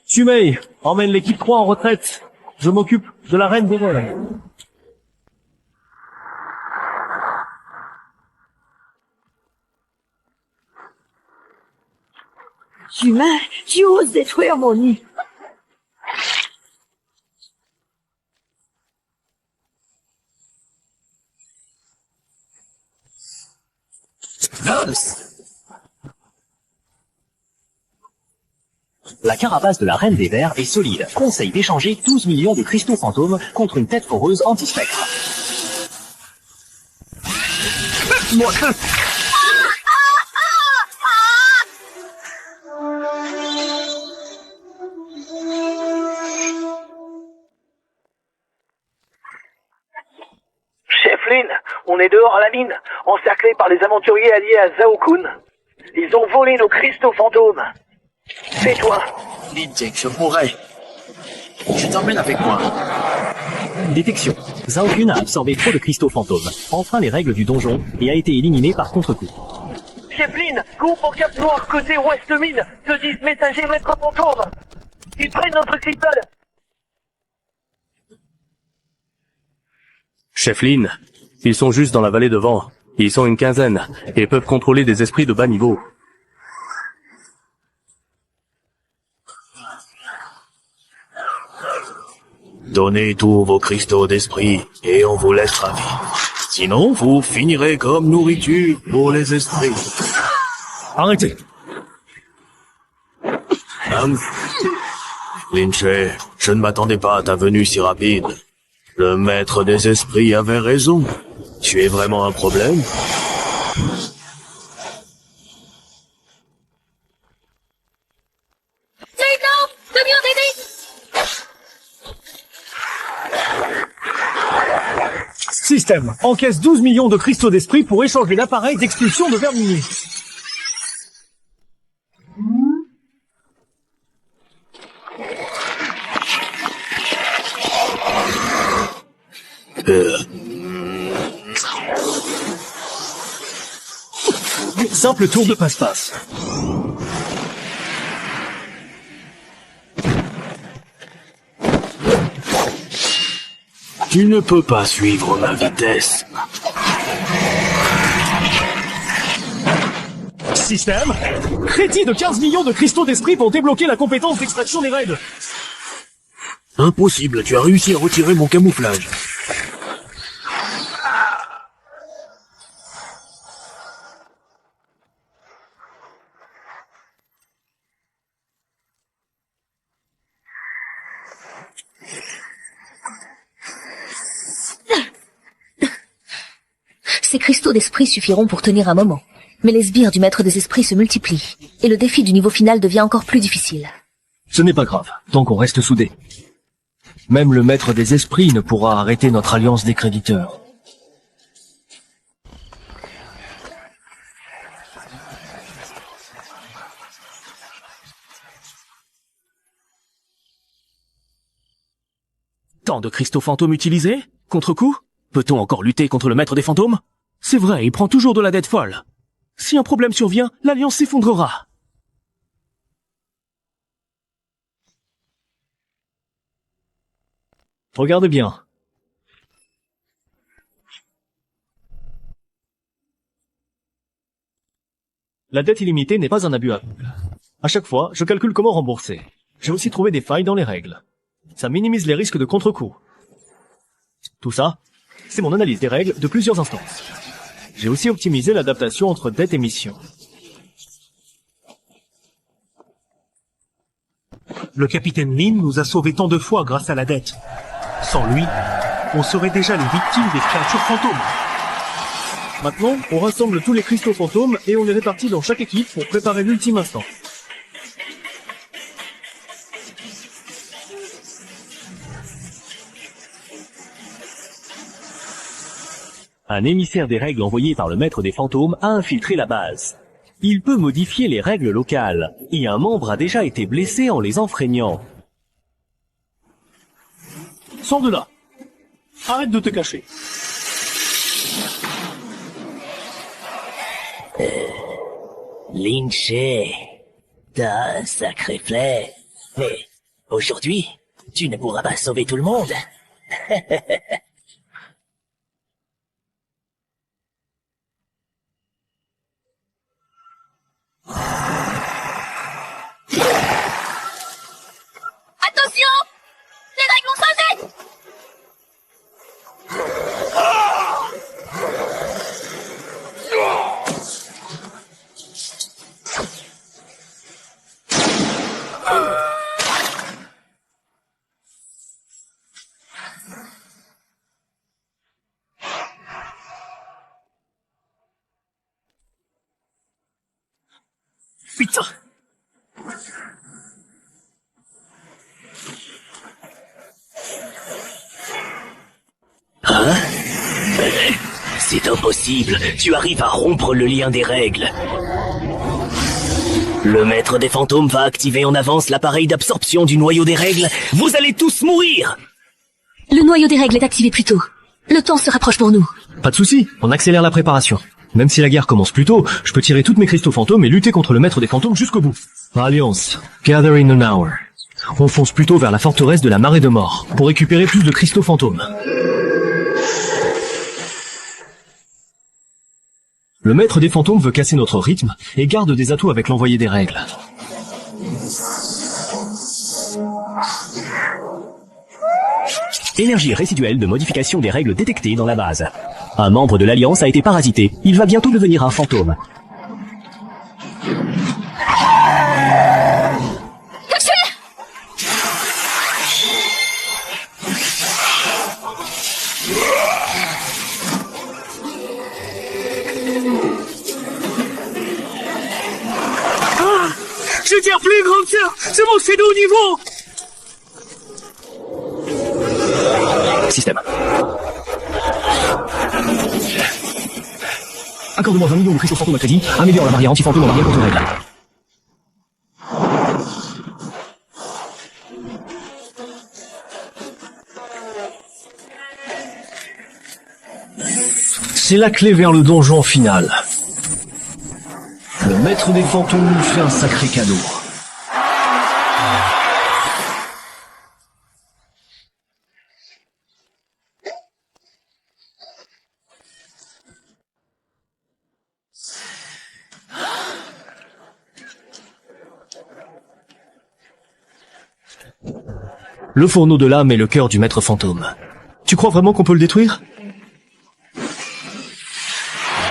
Sumei, emmène l'équipe 3 en retraite. Je m'occupe de la reine des vols. Humain, tu oses détruire mon nid. La carapace de la Reine des Vers est solide. Conseil d'échanger 12 millions de cristaux fantômes contre une tête foreuse anti-spectre. Chef Lin, on est dehors à la mine, encerclés par les aventuriers alliés à Zhao Kun. Ils ont volé nos cristaux fantômes. Fais-toi. Linjek, je mourrai. Je t'emmène avec moi. Détection. Zhao Kun a absorbé trop de cristaux fantômes, enfreint les règles du donjon et a été éliminé par contre-coup. Chef Lin, groupe en cap noir côté ouest mine, se disent messagers maître fantôme. Ils prennent notre cristal. Chef Lin, ils sont juste dans la vallée devant. Ils sont une quinzaine et peuvent contrôler des esprits de bas niveau. Donnez tous vos cristaux d'esprit et on vous laissera vivre. Sinon, vous finirez comme nourriture pour les esprits. Arrêtez. Linche, je ne m'attendais pas à ta venue si rapide. Le maître des esprits avait raison. Tu es vraiment un problème. Système, encaisse 12 millions de cristaux d'esprit pour échanger l'appareil d'expulsion de vers miniers. Simple tour de passe-passe. Tu ne peux pas suivre ma vitesse. Système, crédit de 15 millions de cristaux d'esprit pour débloquer la compétence d'extraction des raids. Impossible, tu as réussi à retirer mon camouflage. Ces cristaux d'esprit suffiront pour tenir un moment. Mais les sbires du maître des esprits se multiplient, et le défi du niveau final devient encore plus difficile. Ce n'est pas grave, tant qu'on reste soudés. Même le maître des esprits ne pourra arrêter notre alliance des créditeurs. Tant de cristaux fantômes utilisés? Contre-coup? Peut-on encore lutter contre le maître des fantômes? C'est vrai, il prend toujours de la dette folle. Si un problème survient, l'Alliance s'effondrera. Regarde bien. La dette illimitée n'est pas un abus à À chaque fois, je calcule comment rembourser. J'ai aussi trouvé des failles dans les règles. Ça minimise les risques de contre-coup. Tout ça, c'est mon analyse des règles de plusieurs instances. J'ai aussi optimisé l'adaptation entre dette et mission. Le capitaine Lin nous a sauvés tant de fois grâce à la dette. Sans lui, on serait déjà les victimes des créatures fantômes. Maintenant, on rassemble tous les cristaux fantômes et on les répartit dans chaque équipe pour préparer l'ultime instant. Un émissaire des règles envoyé par le maître des fantômes a infiltré la base. Il peut modifier les règles locales, et un membre a déjà été blessé en les enfreignant. Sors de là. Arrête de te cacher. Lynch, t'as un sacré flair. Mais aujourd'hui, tu ne pourras pas sauver tout le monde. Attention! Les règles vont changer! Putain! Hein? C'est impossible. Tu arrives à rompre le lien des règles. Le maître des fantômes va activer en avance l'appareil d'absorption du noyau des règles. Vous allez tous mourir! Le noyau des règles est activé plus tôt. Le temps se rapproche pour nous. Pas de souci, on accélère la préparation. Même si la guerre commence plus tôt, je peux tirer toutes mes cristaux fantômes et lutter contre le maître des fantômes jusqu'au bout. Alliance, gather in an hour. On fonce plutôt vers la forteresse de la marée de mort, pour récupérer plus de cristaux fantômes. Le maître des fantômes veut casser notre rythme et garde des atouts avec l'envoyé des règles. Énergie résiduelle de modification des règles détectées dans la base. Un membre de l'Alliance a été parasité. Il va bientôt devenir un fantôme. Ah! Je tire plus, grande sœur! C'est bon, c'est de haut niveau! Système. Accorde-moi 20 millions de cristaux fantômes à crédit, améliore la barrière anti-fantôme en barrière contre règles. C'est la clé vers le donjon final. Le maître des fantômes nous fait un sacré cadeau. Le fourneau de l'âme est le cœur du maître fantôme. Tu crois vraiment qu'on peut le détruire?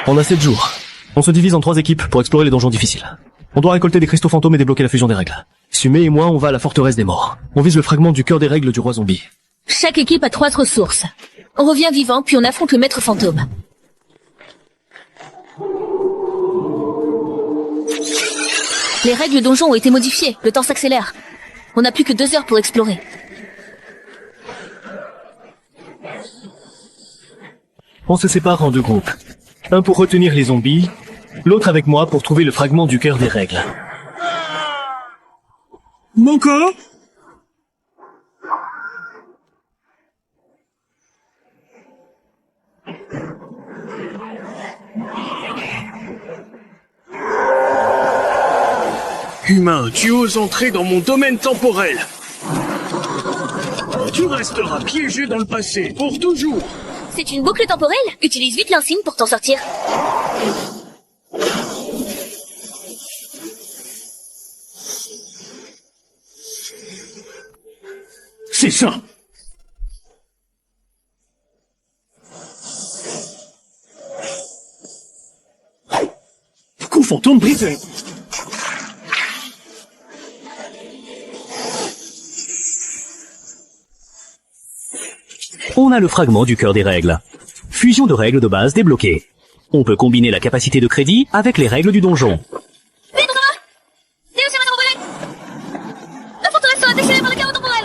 On a 7 jours. On se divise en 3 équipes pour explorer les donjons difficiles. On doit récolter des cristaux fantômes et débloquer la fusion des règles. Sumé et moi, on va à la forteresse des morts. On vise le fragment du cœur des règles du roi zombie. Chaque équipe a 3 ressources. On revient vivant, puis on affronte le maître fantôme. Les règles donjon ont été modifiées, le temps s'accélère. On n'a plus que 2 heures pour explorer. On se sépare en 2 groupes. Un pour retenir les zombies, L'autre avec moi pour trouver le fragment du cœur des règles. Mon corps? Humain, tu oses entrer dans mon domaine temporel. Tu resteras piégé dans le passé, pour toujours. C'est une boucle temporelle. Utilise vite l'insigne pour t'en sortir. C'est ça. Coup fantôme brisé. On a le fragment du cœur des règles. Fusion de règles de base débloquée. On peut combiner la capacité de crédit avec les règles du donjon. La forteresse sera déchirée par le chaos temporel.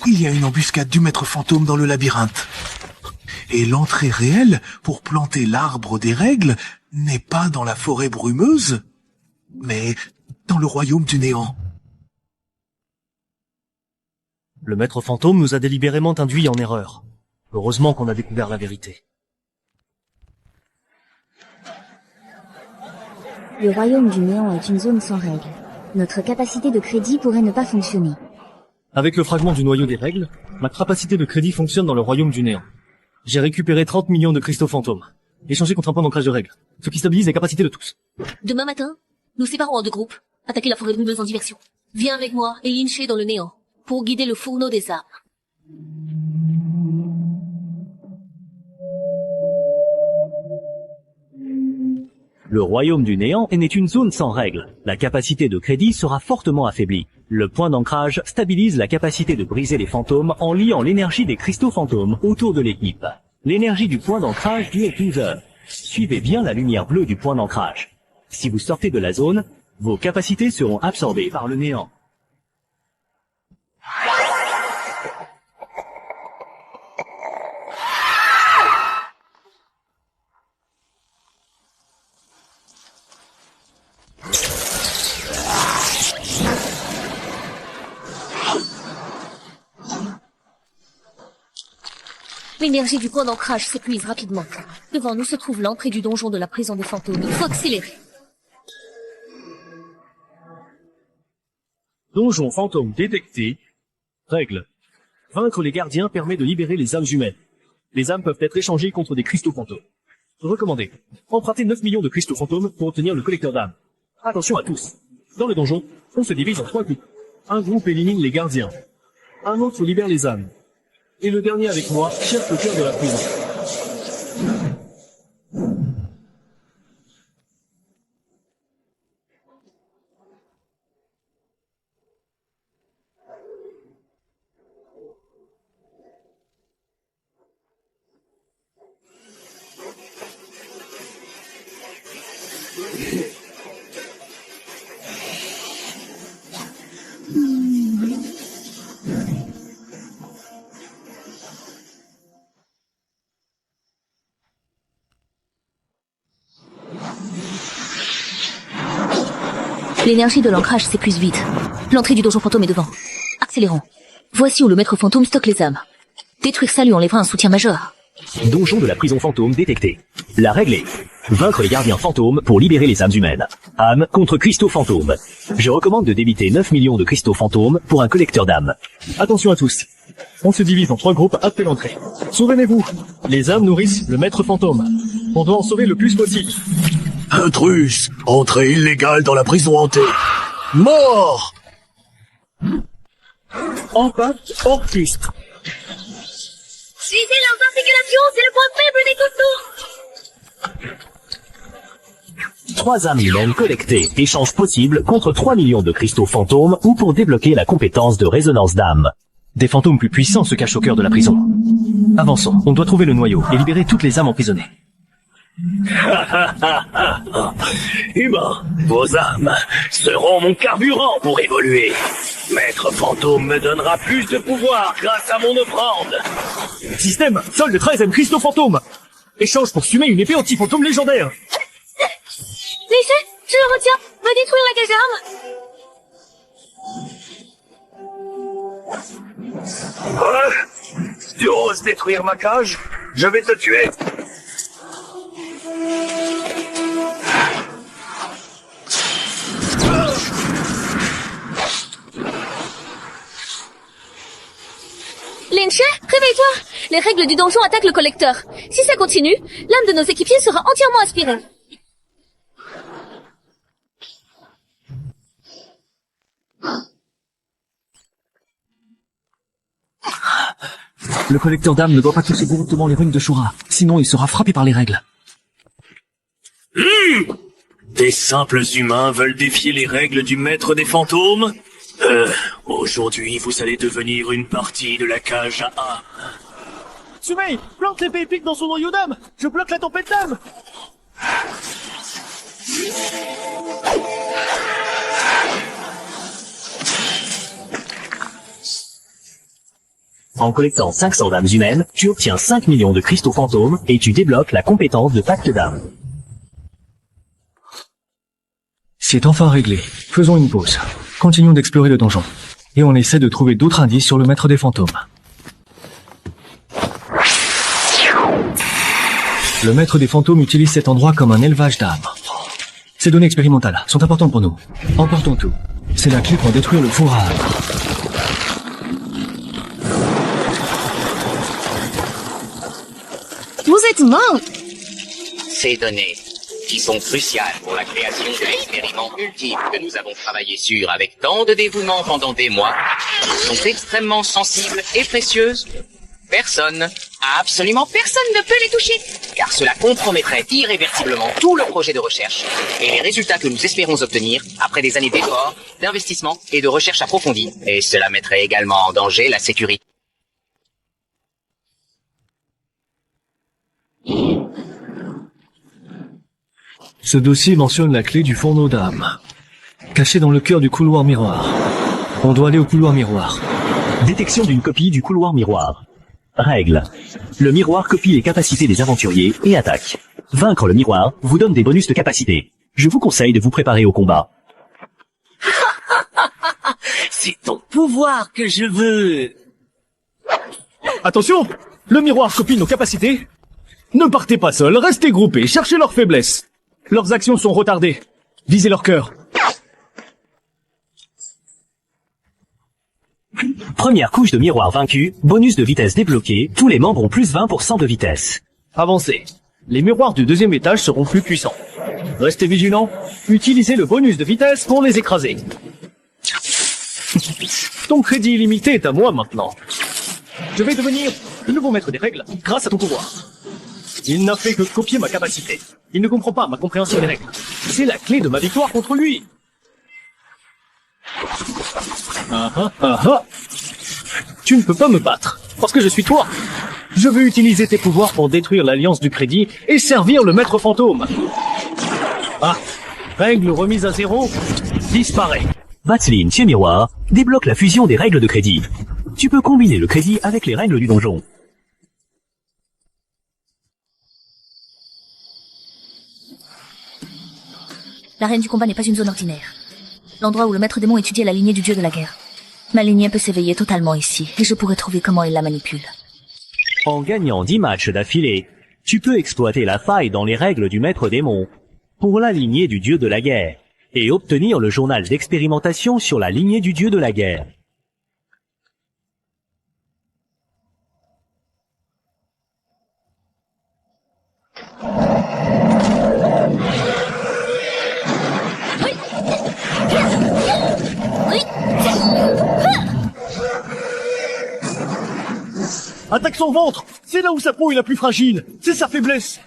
Il y a une embuscade du maître fantôme dans le labyrinthe. Et l'entrée réelle pour planter l'arbre des règles n'est pas dans la forêt brumeuse, mais dans le royaume du néant. Le maître fantôme nous a délibérément induits en erreur. Heureusement qu'on a découvert la vérité. Le royaume du néant est une zone sans règles. Notre capacité de crédit pourrait ne pas fonctionner. Avec le fragment du noyau des règles, ma capacité de crédit fonctionne dans le royaume du néant. J'ai récupéré 30 millions de cristaux fantômes, échangés contre un point d'ancrage de règles, ce qui stabilise les capacités de tous. Demain matin, nous séparons en deux groupes. Attaquer la forêt brumeuse en diversion. Viens avec moi et Lyncher dans le néant, pour guider le fourneau des arbres. Le royaume du néant n'est une zone sans règles. La capacité de crédit sera fortement affaiblie. Le point d'ancrage stabilise la capacité de briser les fantômes en liant l'énergie des cristaux fantômes autour de l'équipe. L'énergie du point d'ancrage dure 12 heures. Suivez bien la lumière bleue du point d'ancrage. Si vous sortez de la zone, vos capacités seront absorbées par le néant. L'énergie du point d'ancrage s'épuise rapidement. Devant nous se trouve l'entrée du donjon de la prison des fantômes. Il faut accélérer. Donjon fantôme détecté. Règle. Vaincre les gardiens permet de libérer les âmes humaines. Les âmes peuvent être échangées contre des cristaux fantômes. Recommandé. Empruntez 9 millions de cristaux fantômes pour obtenir le collecteur d'âmes. Attention à tous. Dans le donjon, on se divise en 3 groupes. Un groupe élimine les gardiens. Un autre libère les âmes. Et le dernier avec moi cherche le cœur de la prison. L'énergie de l'ancrage s'épuise vite. L'entrée du donjon fantôme est devant. Accélérons. Voici où le maître fantôme stocke les âmes. Détruire ça lui enlèvera un soutien majeur. Donjon de la prison fantôme détecté. La règle est vaincre les gardiens fantômes pour libérer les âmes humaines. Âmes contre cristaux fantômes. Je recommande de débiter 9 millions de cristaux fantômes pour un collecteur d'âmes. Attention à tous. On se divise en 3 groupes après l'entrée. Souvenez-vous, les âmes nourrissent le maître fantôme. On doit en sauver le plus possible. Intrus, entrée illégale dans la prison hantée. Mort! Impact hors piste. Suivez leurs articulations, c'est le point faible des contours. 3 âmes humaines collectées. Échange possible contre 3 millions de cristaux fantômes ou pour débloquer la compétence de résonance d'âme. Des fantômes plus puissants se cachent au cœur de la prison. Avançons, on doit trouver le noyau et libérer toutes les âmes emprisonnées. Humains, vos âmes seront mon carburant pour évoluer. Maître Fantôme me donnera plus de pouvoir grâce à mon offrande. Système, solde 13e Cristaux Fantôme. Échange pour sumer une épée anti-fantôme légendaire. Laissez, je le retiens. Va détruire la caserne. Quoi? Tu oses détruire ma cage? Je vais te tuer. Linche, réveille-toi. Les règles du donjon attaquent le collecteur. Si ça continue, l'âme de nos équipiers sera entièrement aspirée. Le collecteur d'âmes ne doit pas toucher directement les runes de Shura, sinon il sera frappé par les règles. Des simples humains veulent défier les règles du maître des fantômes? Aujourd'hui, vous allez devenir une partie de la cage à âme. Sumei, plante l'épée épique dans son noyau d'âme. Je bloque la tempête d'âme. En collectant 500 d'âmes humaines, tu obtiens 5 millions de cristaux fantômes et tu débloques la compétence de pacte d'âme. C'est enfin réglé. Faisons une pause. Continuons d'explorer le donjon. Et on essaie de trouver d'autres indices sur le maître des fantômes. Le maître des fantômes utilise cet endroit comme un élevage d'âmes. Ces données expérimentales sont importantes pour nous. Emportons tout. C'est la clé pour détruire le four à âmes. Vous êtes mort. Ces données, qui sont cruciales pour la création de l'expériment ultime que nous avons travaillé sur avec tant de dévouement pendant des mois, sont extrêmement sensibles et précieuses. Personne, absolument personne ne peut les toucher, car cela compromettrait irréversiblement tout le projet de recherche et les résultats que nous espérons obtenir après des années d'efforts, d'investissement et de recherche approfondie. Et cela mettrait également en danger la sécurité. Ce dossier mentionne la clé du fourneau d'âme, cachée dans le cœur du couloir miroir. On doit aller au couloir miroir. Détection d'une copie du couloir miroir. Règle. Le miroir copie les capacités des aventuriers et attaque. Vaincre le miroir vous donne des bonus de capacité. Je vous conseille de vous préparer au combat. C'est ton pouvoir que je veux. Attention, le miroir copie nos capacités. Ne partez pas seuls, restez groupés, cherchez leurs faiblesses. Leurs actions sont retardées. Visez leur cœur. Première couche de miroir vaincue, bonus de vitesse débloqué, tous les membres ont plus 20% de vitesse. Avancez. Les miroirs du deuxième étage seront plus puissants. Restez vigilants. Utilisez le bonus de vitesse pour les écraser. Ton crédit illimité est à moi maintenant. Je vais devenir le nouveau maître des règles grâce à ton pouvoir. Il n'a fait que copier ma capacité. Il ne comprend pas ma compréhension des règles. C'est la clé de ma victoire contre lui. Tu ne peux pas me battre, parce que je suis toi. Je veux utiliser tes pouvoirs pour détruire l'Alliance du Crédit et servir le Maître Fantôme. Ah, règle remise à zéro, disparaît. Vaseline chez Miroir débloque la fusion des règles de crédit. Tu peux combiner le crédit avec les règles du donjon. L'arène du combat n'est pas une zone ordinaire. L'endroit où le maître démon étudiait la lignée du dieu de la guerre. Ma lignée peut s'éveiller totalement ici, et je pourrais trouver comment il la manipule. En gagnant 10 matchs d'affilée, tu peux exploiter la faille dans les règles du maître démon pour la lignée du dieu de la guerre et obtenir le journal d'expérimentation sur la lignée du dieu de la guerre. Attaque son ventre. C'est là où sa peau est la plus fragile. C'est sa faiblesse.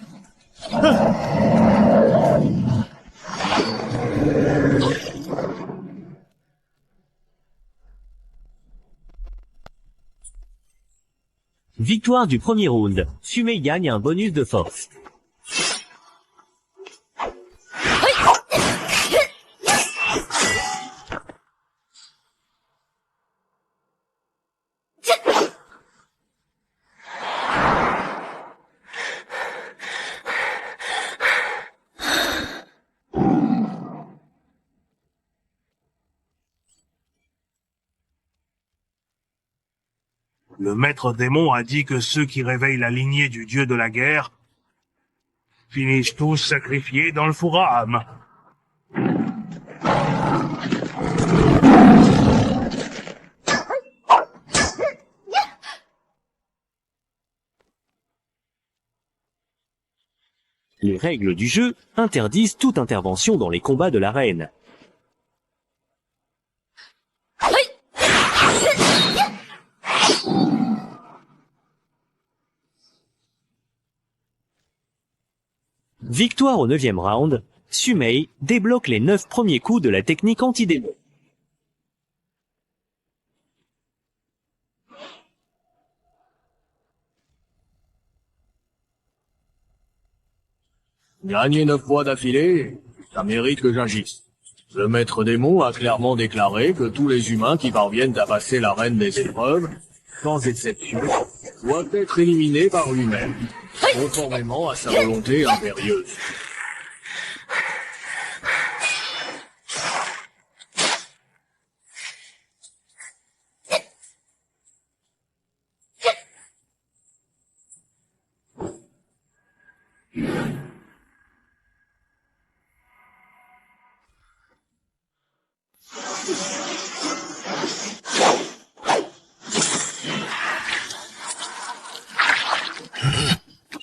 Victoire du premier round. Sumei gagne un bonus de force. Le maître démon a dit que ceux qui réveillent la lignée du dieu de la guerre finissent tous sacrifiés dans le four à âme. Les règles du jeu interdisent toute intervention dans les combats de l'arène. Victoire au 9e round, Sumei débloque les 9 premiers coups de la technique anti-démon. Gagner 9 fois d'affilée, ça mérite que j'agisse. Le maître démon a clairement déclaré que tous les humains qui parviennent à passer l'arène des épreuves, sans exception, doivent être éliminés par lui-même, conformément à sa volonté impérieuse.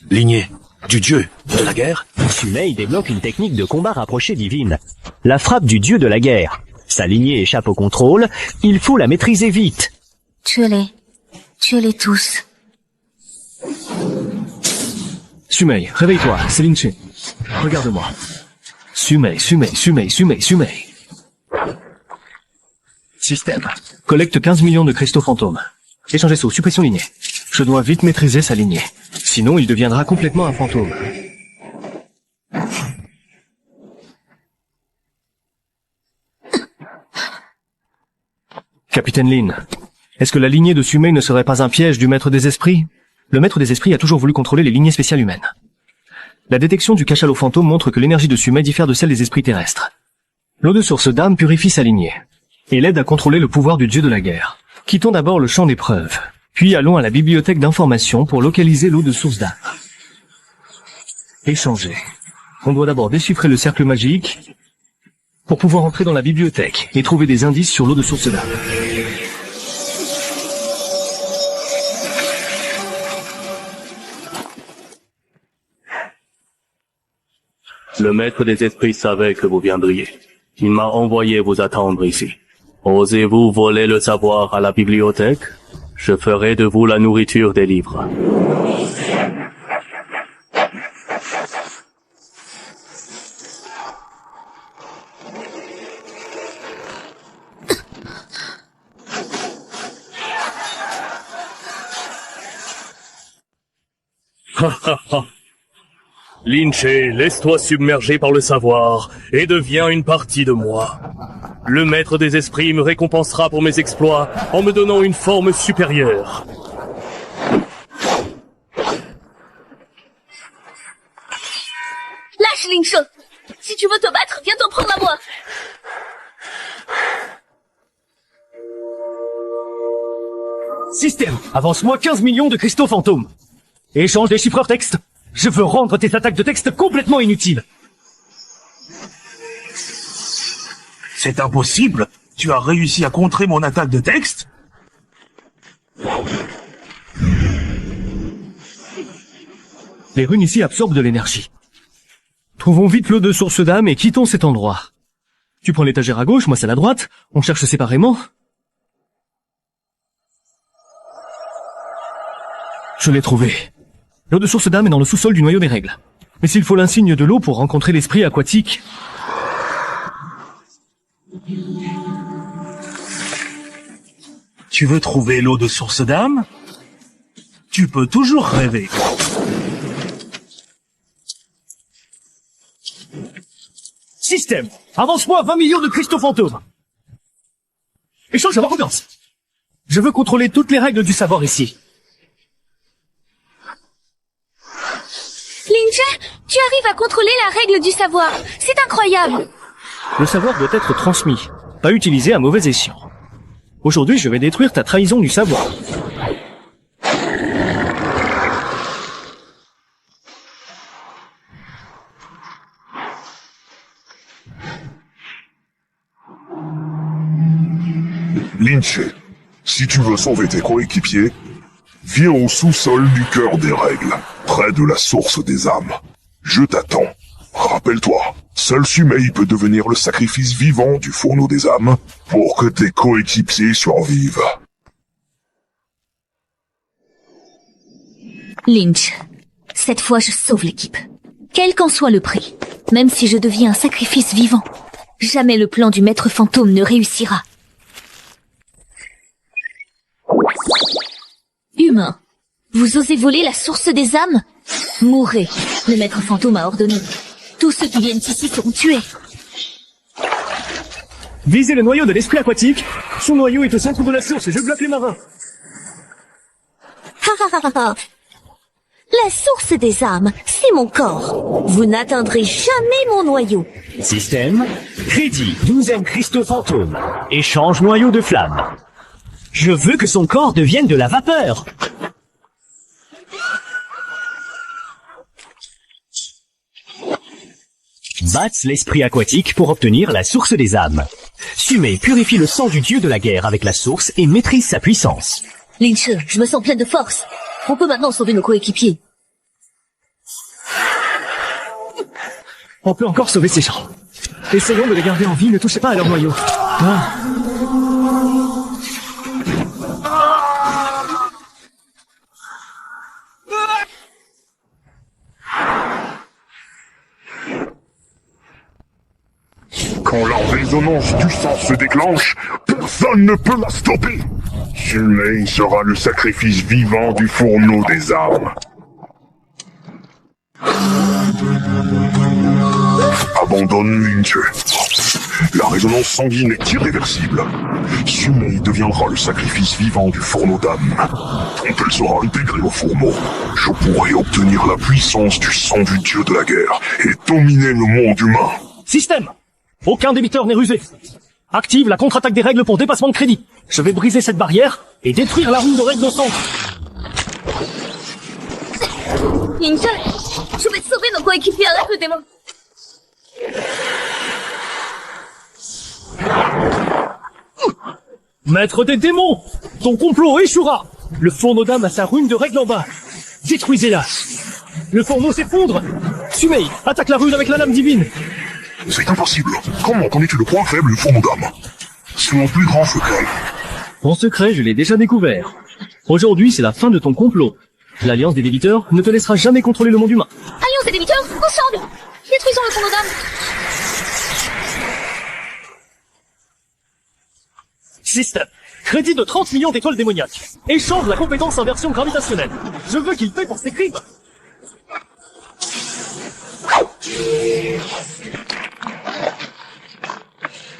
Lignée du dieu de la guerre, Sumei débloque une technique de combat rapproché divine. La frappe du dieu de la guerre. Sa lignée échappe au contrôle, il faut la maîtriser vite. Tuez-les tous. Sumei, réveille-toi, c'est Lin Che. Regarde-moi. Sumei. Système. Collecte 15 millions de cristaux fantômes. Échangez sous suppression lignée. Je dois vite maîtriser sa lignée. Sinon, il deviendra complètement un fantôme. Capitaine Lin, est-ce que la lignée de Sumei ne serait pas un piège du maître des esprits? Le maître des esprits a toujours voulu contrôler les lignées spéciales humaines. La détection du cachalot fantôme montre que l'énergie de Sumei diffère de celle des esprits terrestres. L'eau de source d'âme purifie sa lignée et l'aide à contrôler le pouvoir du dieu de la guerre. Quittons d'abord le champ d'épreuve, puis allons à la bibliothèque d'information pour localiser l'eau de source d'âme. Échanger. On doit d'abord déchiffrer le cercle magique pour pouvoir entrer dans la bibliothèque et trouver des indices sur l'eau de source d'âme. Le maître des esprits savait que vous viendriez. Il m'a envoyé vous attendre ici. Osez-vous voler le savoir à la bibliothèque? Je ferai de vous la nourriture des livres. Lin Che, laisse-toi submerger par le savoir et deviens une partie de moi. Le maître des esprits me récompensera pour mes exploits en me donnant une forme supérieure. Lâche, Lin Che. Si tu veux te battre, viens t'en prendre à moi. Système, avance-moi 15 millions de cristaux fantômes. Échange des chiffreurs texte. Je veux rendre tes attaques de texte complètement inutiles. C'est impossible. Tu as réussi à contrer mon attaque de texte? Les runes ici absorbent de l'énergie. Trouvons vite l'eau de source d'âme et quittons cet endroit. Tu prends l'étagère à gauche, moi celle à droite. On cherche séparément. Je l'ai trouvé. L'eau de source d'âme est dans le sous-sol du noyau des règles. Mais s'il faut l'insigne de l'eau pour rencontrer l'esprit aquatique... Tu veux trouver l'eau de source d'âme? Tu peux toujours rêver. Système, avance-moi 20 millions de cristaux fantômes. Échange à ma confiance. Je veux contrôler toutes les règles du savoir ici. Lin Che, tu arrives à contrôler la règle du savoir. C'est incroyable. Le savoir doit être transmis, pas utilisé à mauvais escient. Aujourd'hui, je vais détruire ta trahison du savoir. Linche, si tu veux sauver tes coéquipiers, viens au sous-sol du cœur des règles, près de la source des âmes. Je t'attends. Rappelle-toi, seul Sumei peut devenir le sacrifice vivant du fourneau des âmes pour que tes coéquipiers survivent. Lynch, cette fois je sauve l'équipe. Quel qu'en soit le prix, même si je deviens un sacrifice vivant, jamais le plan du maître fantôme ne réussira. Humain, vous osez voler la source des âmes? Mourrez, le maître fantôme a ordonné. Tous ceux qui viennent ici seront tués. Visez le noyau de l'esprit aquatique. Son noyau est au centre de la source et je bloque les marins. La source des âmes, c'est mon corps. Vous n'atteindrez jamais mon noyau. Système, crédit, 12e cristaux fantôme. Échange noyau de flamme. Je veux que son corps devienne de la vapeur. Bats l'esprit aquatique pour obtenir la source des âmes. Sumei purifie le sang du dieu de la guerre avec la source et maîtrise sa puissance. Lynch, je me sens pleine de force. On peut maintenant sauver nos coéquipiers. On peut encore sauver ces gens. Essayons de les garder en vie, ne touchez pas à leur noyau. Ah. Quand la résonance du sang se déclenche, personne ne peut la stopper. Sumei sera le sacrifice vivant du fourneau des âmes. Abandonne Linche. La résonance sanguine est irréversible. Sumei deviendra le sacrifice vivant du fourneau d'âme. Quand elle sera intégrée au fourneau, je pourrai obtenir la puissance du sang du dieu de la guerre et dominer le monde humain. Système! Aucun débiteur n'est rusé. Active la contre-attaque des règles pour dépassement de crédit. Je vais briser cette barrière et détruire la rune de règles au centre. Lynch, je vais sauver nos coéquipiers avec le démon. Maître des démons, ton complot échouera. Le fourneau d'âme a sa rune de règle en bas. Détruisez-la. Le fourneau s'effondre. Sumei, attaque la rune avec la lame divine. C'est impossible. Comment connais-tu le point faible du fourneau d'âme? C'est mon plus grand secret. Ton secret, je l'ai déjà découvert. Aujourd'hui, c'est la fin de ton complot. L'Alliance des débiteurs ne te laissera jamais contrôler le monde humain. Alliance des débiteurs, ensemble! Détruisons le fourneau d'âme. Système. Crédit de 30 millions d'étoiles démoniaques. Échange la compétence inversion gravitationnelle. Je veux qu'il paie pour ses crimes.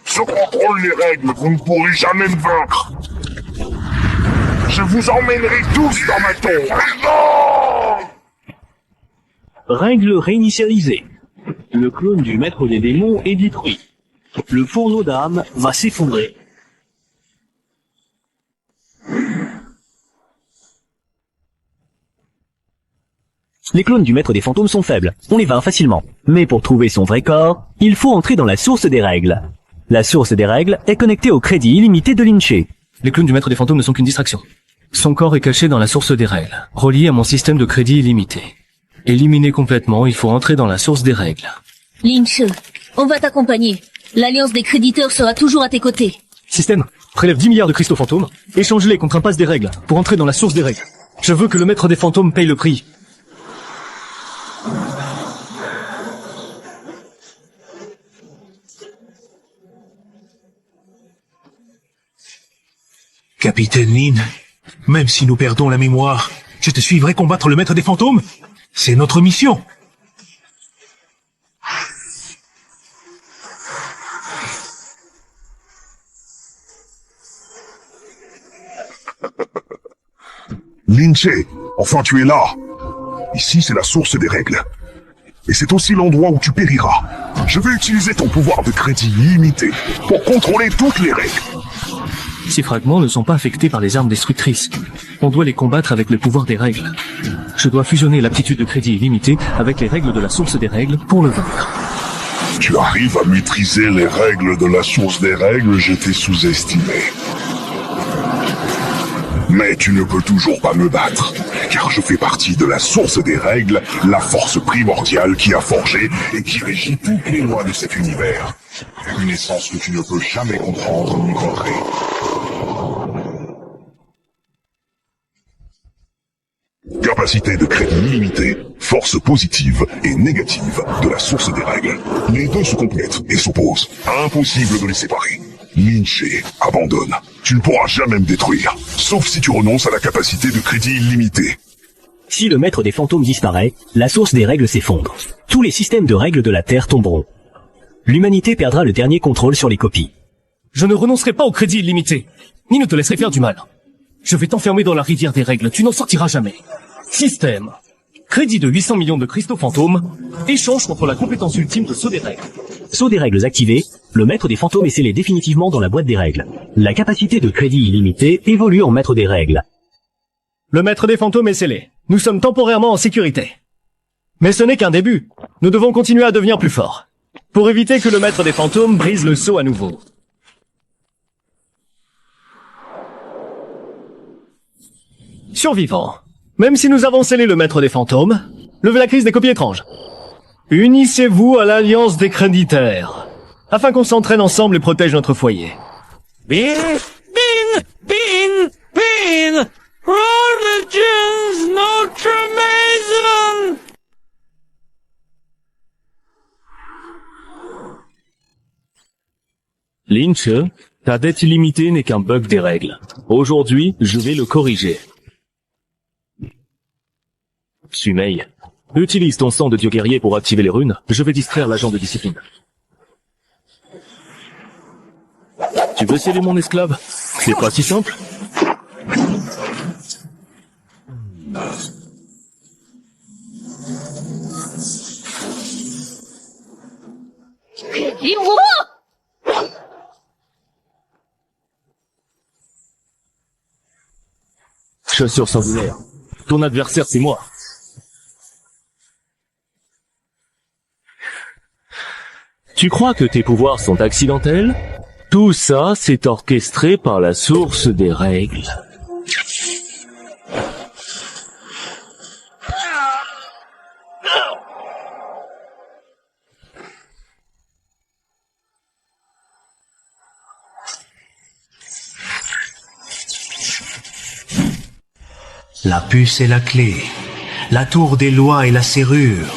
Je contrôle les règles, vous ne pourrez jamais me vaincre. Je vous emmènerai tous dans ma tombe. Non! Règle réinitialisée. Le clone du maître des démons est détruit. Le fourneau d'âme va s'effondrer. Les clones du maître des fantômes sont faibles, on les vainc facilement. Mais pour trouver son vrai corps, il faut entrer dans la source des règles. La source des règles est connectée au crédit illimité de Linche. Les clones du maître des fantômes ne sont qu'une distraction. Son corps est caché dans la source des règles, relié à mon système de crédit illimité. Éliminé complètement, il faut entrer dans la source des règles. Lynch, on va t'accompagner. L'Alliance des créditeurs sera toujours à tes côtés. Système, prélève 10 milliards de cristaux fantômes, échange-les contre un pass des règles, pour entrer dans la source des règles. Je veux que le maître des fantômes paye le prix. Capitaine Lin, même si nous perdons la mémoire, je te suivrai combattre le maître des fantômes. C'est notre mission. Linche, enfin tu es là. Ici, c'est la source des règles. Et c'est aussi l'endroit où tu périras. Je vais utiliser ton pouvoir de crédit illimité pour contrôler toutes les règles. Ces fragments ne sont pas affectés par les armes destructrices. On doit les combattre avec le pouvoir des règles. Je dois fusionner l'aptitude de crédit illimité avec les règles de la source des règles pour le vaincre. Tu arrives à maîtriser les règles de la source des règles, je t'ai sous-estimé. Mais tu ne peux toujours pas me battre, car je fais partie de la source des règles, la force primordiale qui a forgé et qui régit toutes les lois de cet univers. Une essence que tu ne peux jamais comprendre ni contrer. Capacité de crédit illimitée, force positive et négative de la source des règles. Les deux se complètent et s'opposent. Impossible de les séparer. Lynché, abandonne. Tu ne pourras jamais me détruire, sauf si tu renonces à la capacité de crédit illimité. Si le maître des fantômes disparaît, la source des règles s'effondre. Tous les systèmes de règles de la Terre tomberont. L'humanité perdra le dernier contrôle sur les copies. Je ne renoncerai pas au crédit illimité, ni ne te laisserai faire du mal. Je vais t'enfermer dans la rivière des règles, tu n'en sortiras jamais. Système. Crédit de 800 millions de cristaux fantômes, échange contre la compétence ultime de saut des règles. Saut des règles activé, le maître des fantômes est scellé définitivement dans la boîte des règles. La capacité de crédit illimité évolue en maître des règles. Le maître des fantômes est scellé. Nous sommes temporairement en sécurité. Mais ce n'est qu'un début. Nous devons continuer à devenir plus forts, pour éviter que le maître des fantômes brise le sceau à nouveau. Survivants. Même si nous avons scellé le maître des fantômes, levez la crise des copies étranges. Unissez-vous à l'alliance des créditaires, afin qu'on s'entraîne ensemble et protège notre foyer. Bin, bin, bin, bin, Origins Notre Maison. Lynch, ta dette illimitée n'est qu'un bug des règles. Aujourd'hui, je vais le corriger. Sumei, utilise ton sang de dieu guerrier pour activer les runes. Je vais distraire l'agent de discipline. Tu veux sceller mon esclave? C'est pas si simple. Chaussure sanguinaire. Ton adversaire, c'est moi. Tu crois que tes pouvoirs sont accidentels? Tout ça, c'est orchestré par la source des règles. La puce est la clé, la tour des lois est la serrure.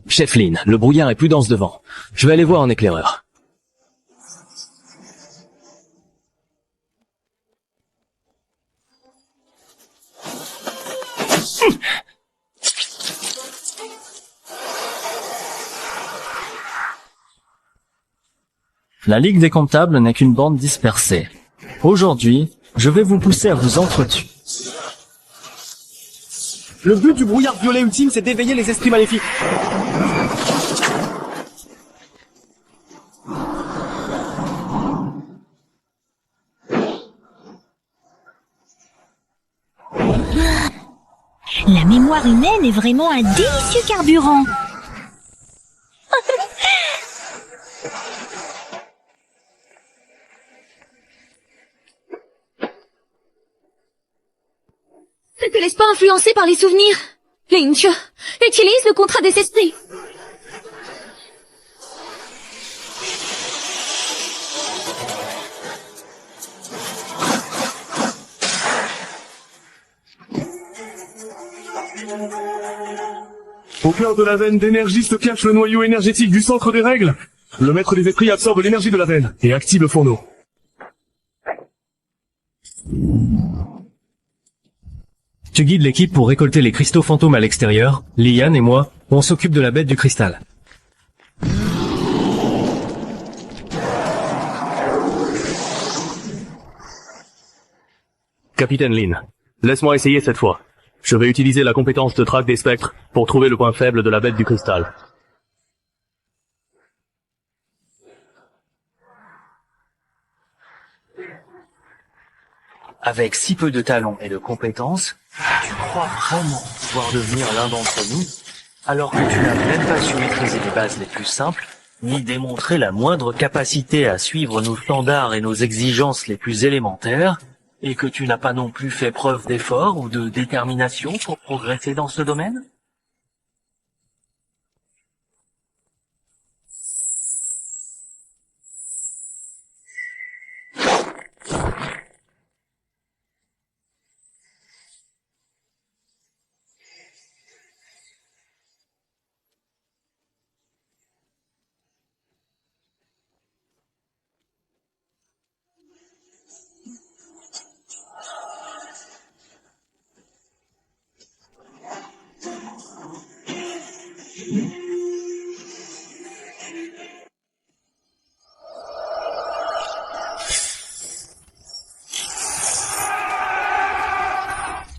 Chef Lin, le brouillard est plus dense devant. Je vais aller voir un éclaireur. La Ligue des comptables n'est qu'une bande dispersée. Aujourd'hui, je vais vous pousser à vous entretuer. Le but du brouillard violet ultime, c'est d'éveiller les esprits maléfiques. La mémoire humaine est vraiment un délicieux carburant. Ne te laisse pas influencer par les souvenirs. Lynch, utilise le contrat des esprits. Au cœur de la veine d'énergie se cache le noyau énergétique du centre des règles. Le maître des esprits absorbe l'énergie de la veine et active le fourneau. Tu guides l'équipe pour récolter les cristaux fantômes à l'extérieur. Liane et moi, on s'occupe de la bête du cristal. Capitaine Lin, laisse-moi essayer cette fois. Je vais utiliser la compétence de traque des spectres pour trouver le point faible de la bête du cristal. Avec si peu de talent et de compétences, tu crois vraiment pouvoir devenir l'un d'entre nous, alors que tu n'as même pas su maîtriser les bases les plus simples, ni démontrer la moindre capacité à suivre nos standards et nos exigences les plus élémentaires, et que tu n'as pas non plus fait preuve d'effort ou de détermination pour progresser dans ce domaine?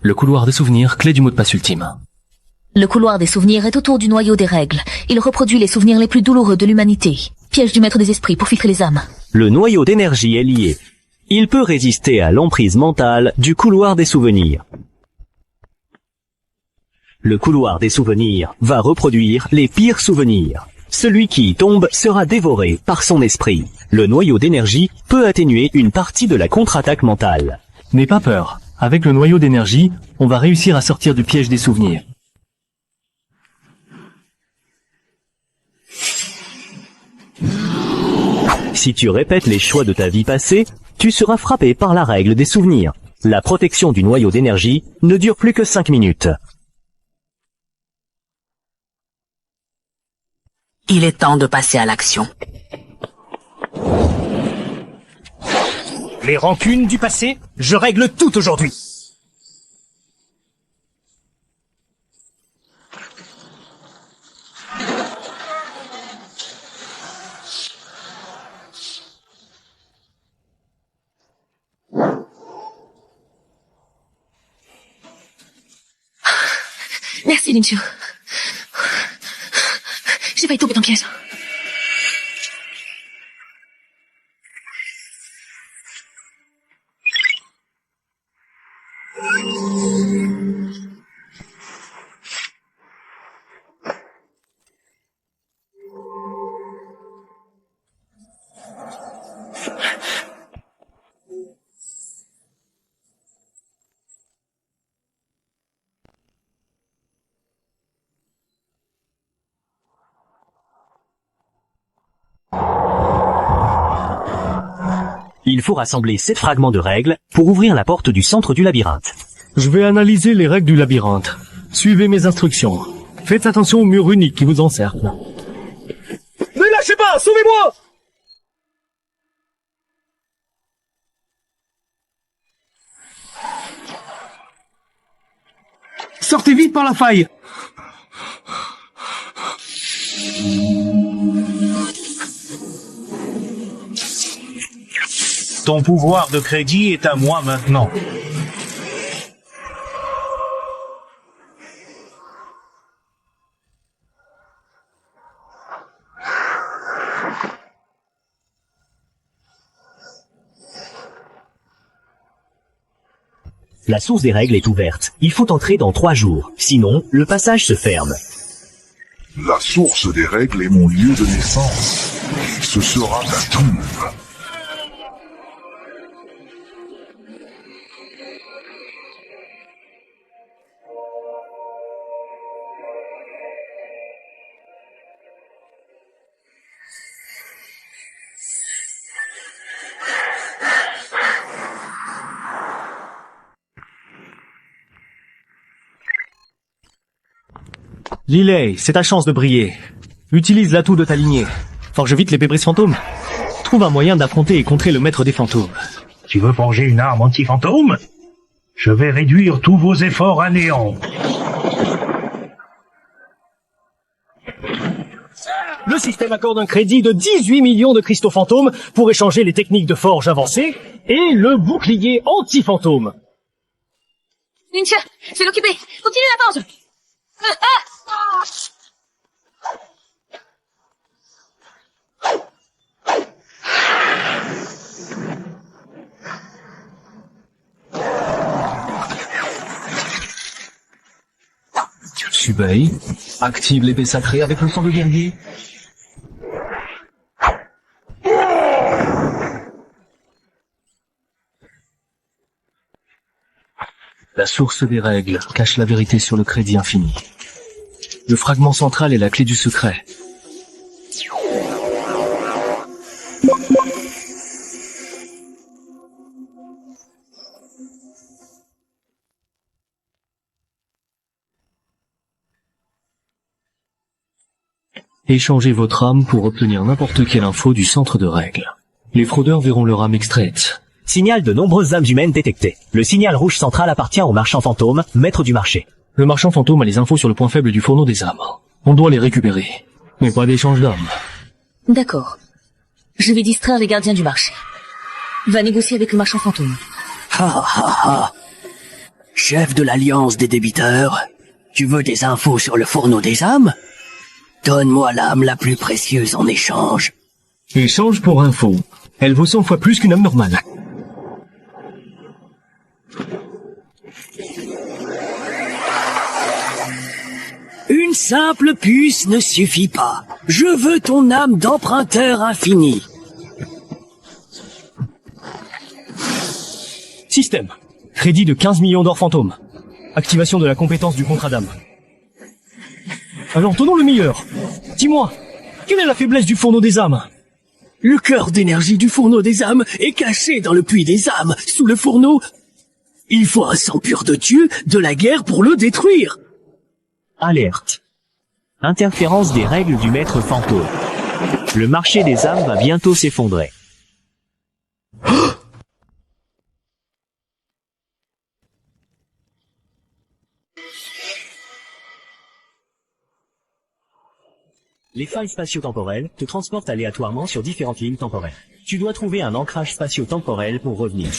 Le couloir des souvenirs, clé du mot de passe ultime. Le couloir des souvenirs est autour du noyau des règles. Il reproduit les souvenirs les plus douloureux de l'humanité. Piège du maître des esprits pour filtrer les âmes. Le noyau d'énergie est lié. Il peut résister à l'emprise mentale du couloir des souvenirs. Le couloir des souvenirs va reproduire les pires souvenirs. Celui qui y tombe sera dévoré par son esprit. Le noyau d'énergie peut atténuer une partie de la contre-attaque mentale. N'aie pas peur. Avec le noyau d'énergie, on va réussir à sortir du piège des souvenirs. Si tu répètes les choix de ta vie passée, tu seras frappé par la règle des souvenirs. La protection du noyau d'énergie ne dure plus que 5 minutes. Il est temps de passer à l'action. Les rancunes du passé, je règle tout aujourd'hui. Merci, Linchu. J'ai failli tomber dans le piège. Il faut rassembler 7 fragments de règles pour ouvrir la porte du centre du labyrinthe. Je vais analyser les règles du labyrinthe. Suivez mes instructions. Faites attention au mur unique qui vous encercle. Ne lâchez pas, sauvez-moi! Sortez vite par la faille! Ton pouvoir de crédit est à moi maintenant. La source des règles est ouverte. Il faut entrer dans 3 jours. Sinon, le passage se ferme. La source des règles est mon lieu de naissance. Ce sera ta tombe. Lilei, c'est ta chance de briller. Utilise l'atout de ta lignée. Forge vite l'épée brise fantôme. Trouve un moyen d'affronter et contrer le maître des fantômes. Tu veux forger une arme anti-fantôme? Je vais réduire tous vos efforts à néant. Le système accorde un crédit de 18 millions de cristaux fantômes pour échanger les techniques de forge avancées et le bouclier anti-fantôme. Ninja, je vais l'occuper. Continue la forge. Subei, active l'épée sacrée avec le sang de guerrier. La source des règles cache la vérité sur le crédit infini. Le fragment central est la clé du secret. Échangez votre âme pour obtenir n'importe quelle info du centre de règles. Les fraudeurs verront leur âme extraite. Signal de nombreuses âmes humaines détectées. Le signal rouge central appartient au marchand fantôme, maître du marché. Le marchand fantôme a les infos sur le point faible du fourneau des âmes. On doit les récupérer. Mais pas d'échange d'âmes. D'accord. Je vais distraire les gardiens du marché. Va négocier avec le marchand fantôme. Ha ha ha. Chef de l'Alliance des débiteurs, tu veux des infos sur le fourneau des âmes? Donne-moi l'âme la plus précieuse en échange. Échange pour info. Elle vaut 100 fois plus qu'une âme normale. Une simple puce ne suffit pas. Je veux ton âme d'emprunteur infini. Système. Crédit de 15 millions d'or fantômes. Activation de la compétence du contrat d'âme. Alors tenons le meilleur. Dis-moi, quelle est la faiblesse du fourneau des âmes? Le cœur d'énergie du fourneau des âmes est caché dans le puits des âmes, sous le fourneau. Il faut un sang pur de Dieu, de la guerre pour le détruire. Alerte. Interférence des règles du maître fantôme. Le marché des âmes va bientôt s'effondrer. Les failles spatio-temporelles te transportent aléatoirement sur différentes lignes temporelles. Tu dois trouver un ancrage spatio-temporel pour revenir.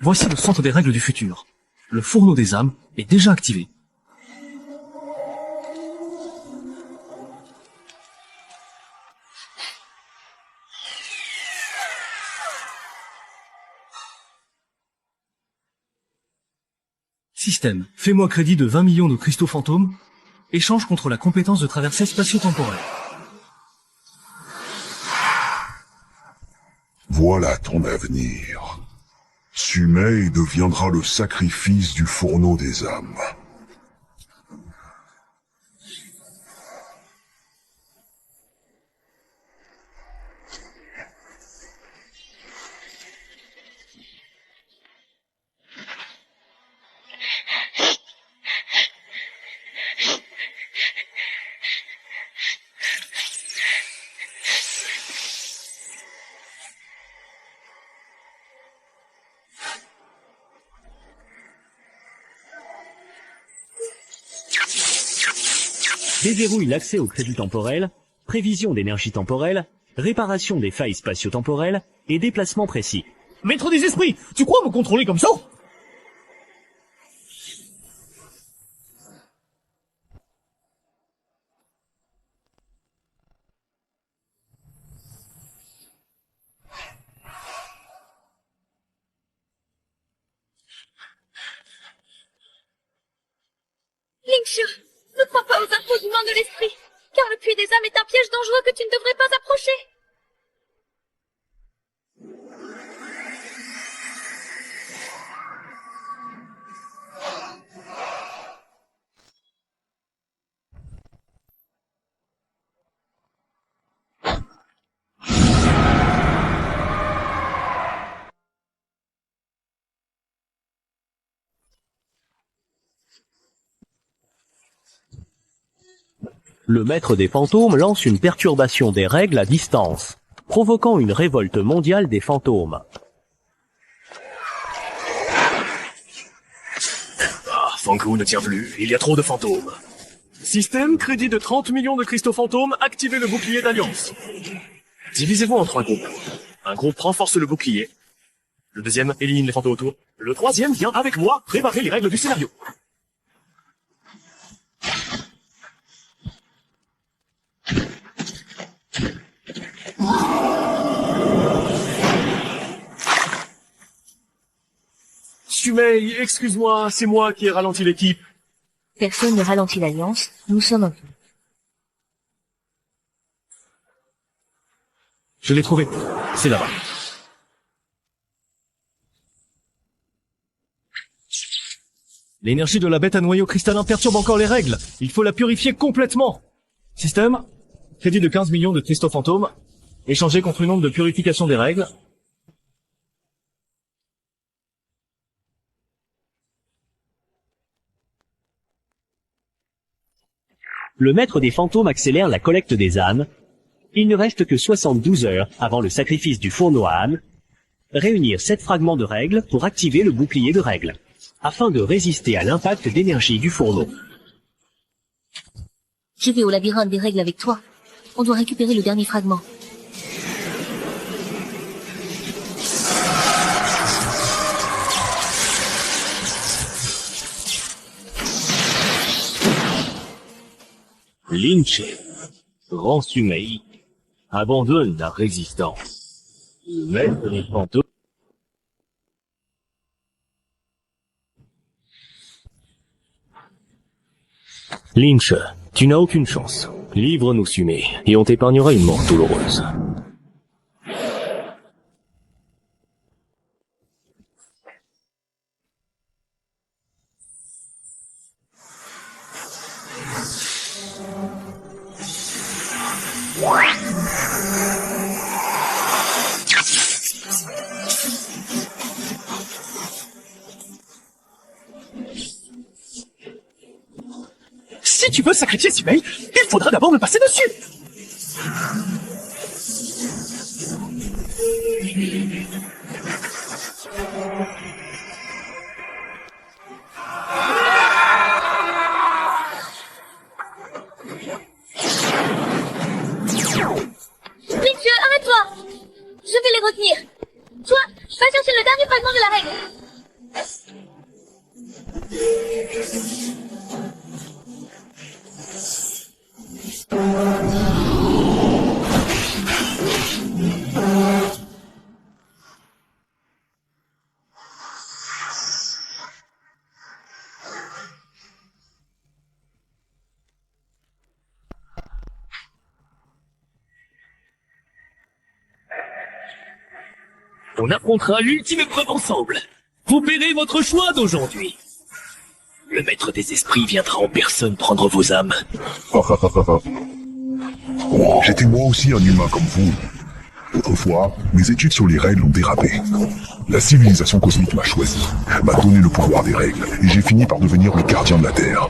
Voici le centre des règles du futur. Le fourneau des âmes est déjà activé. Système. Fais-moi crédit de 20 millions de cristaux fantômes. Échange contre la compétence de traversée spatio-temporelle. Voilà ton avenir. Sumei deviendra le sacrifice du fourneau des âmes. Déverrouille l'accès au crédit temporel, prévision d'énergie temporelle, réparation des failles spatio-temporelles et déplacement précis. Maître des esprits, tu crois me contrôler comme ça? Lingshu, ne crois pas aux infos du main de l'esprit, car le puits des âmes est un piège dangereux que tu ne devrais pas approcher. Le maître des fantômes lance une perturbation des règles à distance, provoquant une révolte mondiale des fantômes. Ah, Fanku ne tient plus, il y a trop de fantômes. Système, crédit de 30 millions de cristaux fantômes, activez le bouclier d'alliance. Divisez-vous en 3 groupes. Un groupe renforce le bouclier. Le deuxième élimine les fantômes autour. Le troisième vient avec moi préparer les règles du scénario. Sumei, excuse-moi, c'est moi qui ai ralenti l'équipe. Personne ne ralentit l'Alliance, nous sommes un peu. Je l'ai trouvé. C'est là-bas. L'énergie de la bête à noyau cristallin perturbe encore les règles. Il faut la purifier complètement. Système, crédit de 15 millions de cristaux fantômes, échangé contre une onde de purification des règles. Le maître des fantômes accélère la collecte des âmes. Il ne reste que 72 heures avant le sacrifice du fourneau à âmes. Réunir 7 fragments de règles pour activer le bouclier de règles, afin de résister à l'impact d'énergie du fourneau. Je vais au labyrinthe des règles avec toi. On doit récupérer le dernier fragment. Lynch, grand Sumei, abandonne la résistance. Le maître des fantômes. Lynch, tu n'as aucune chance. Livre-nous Sumei, et on t'épargnera une mort douloureuse. Si tu veux sacrifier Sumei, il faudra d'abord me passer dessus. Lynch, arrête-toi! Je vais les retenir. Toi, va chercher le dernier fragment de la règle. On affrontera l'ultime épreuve ensemble. Vous paierez votre choix d'aujourd'hui. Le maître des esprits viendra en personne prendre vos âmes. J'étais moi aussi un humain comme vous. Autrefois, mes études sur les règles ont dérapé. La civilisation cosmique m'a choisi, m'a donné le pouvoir des règles, et j'ai fini par devenir le gardien de la Terre.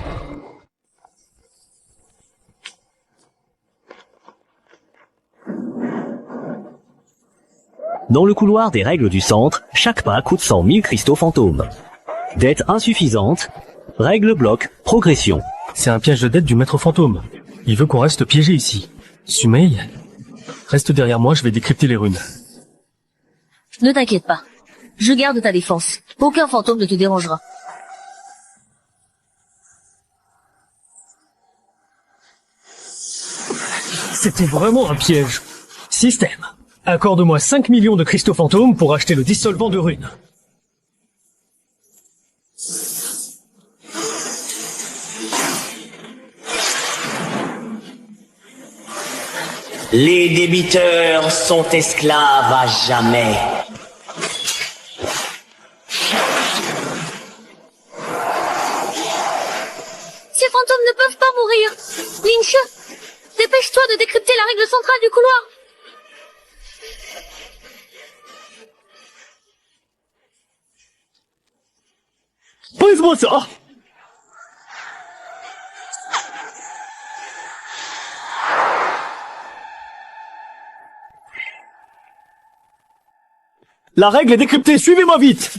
Dans le couloir des règles du centre, chaque pas coûte 100 000 cristaux fantômes. Dette insuffisante, règle bloc, progression. C'est un piège de dette du maître fantôme. Il veut qu'on reste piégé ici. Sumei, reste derrière moi, je vais décrypter les runes. Ne t'inquiète pas. Je garde ta défense. Aucun fantôme ne te dérangera. C'était vraiment un piège. Système. Accorde-moi 5 millions de cristaux fantômes pour acheter le dissolvant de runes. Les débiteurs sont esclaves à jamais. Ces fantômes ne peuvent pas mourir. Lynch, dépêche-toi de décrypter la règle centrale du couloir. Pose-moi ça! La règle est décryptée, suivez-moi vite!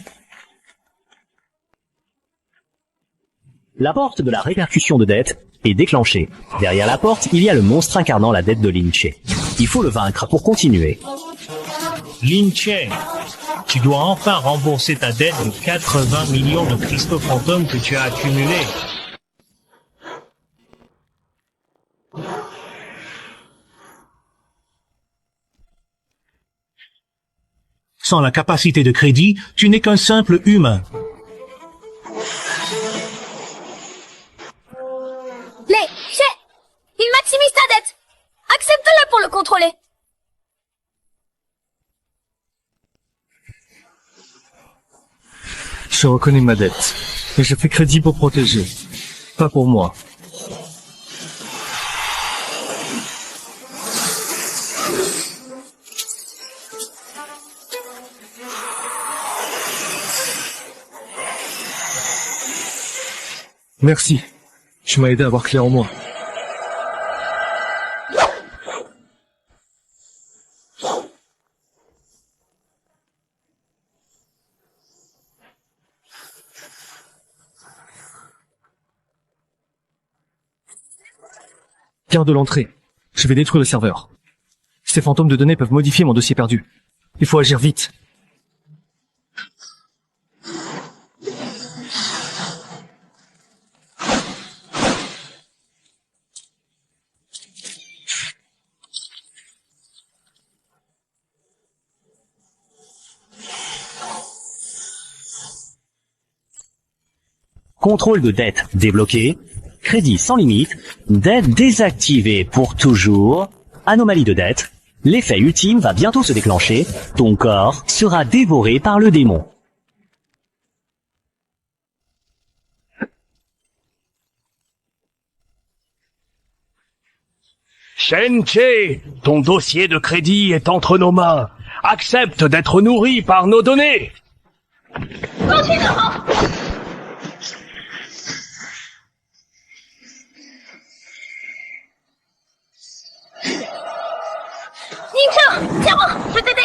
La porte de la répercussion de dette est déclenchée. Derrière la porte, il y a le monstre incarnant la dette de Lynch. Il faut le vaincre pour continuer. Lynch, tu dois enfin rembourser ta dette de 80 millions de cristaux fantômes que tu as accumulés. Sans la capacité de crédit, tu n'es qu'un simple humain. contrôler. Je reconnais ma dette. Et je fais crédit pour protéger. Pas pour moi. Merci. Tu m'as aidé à voir clair en moi. Garde l'entrée. Je vais détruire le serveur. Ces fantômes de données peuvent modifier mon dossier perdu. Il faut agir vite. Contrôle de dette débloqué. Crédit sans limite. Dette désactivée pour toujours. Anomalie de dette. L'effet ultime va bientôt se déclencher. Ton corps sera dévoré par le démon. Shen-Che, ton dossier de crédit est entre nos mains. Accepte d'être nourri par nos données. Ninja, tiens-moi, je vais t'aider.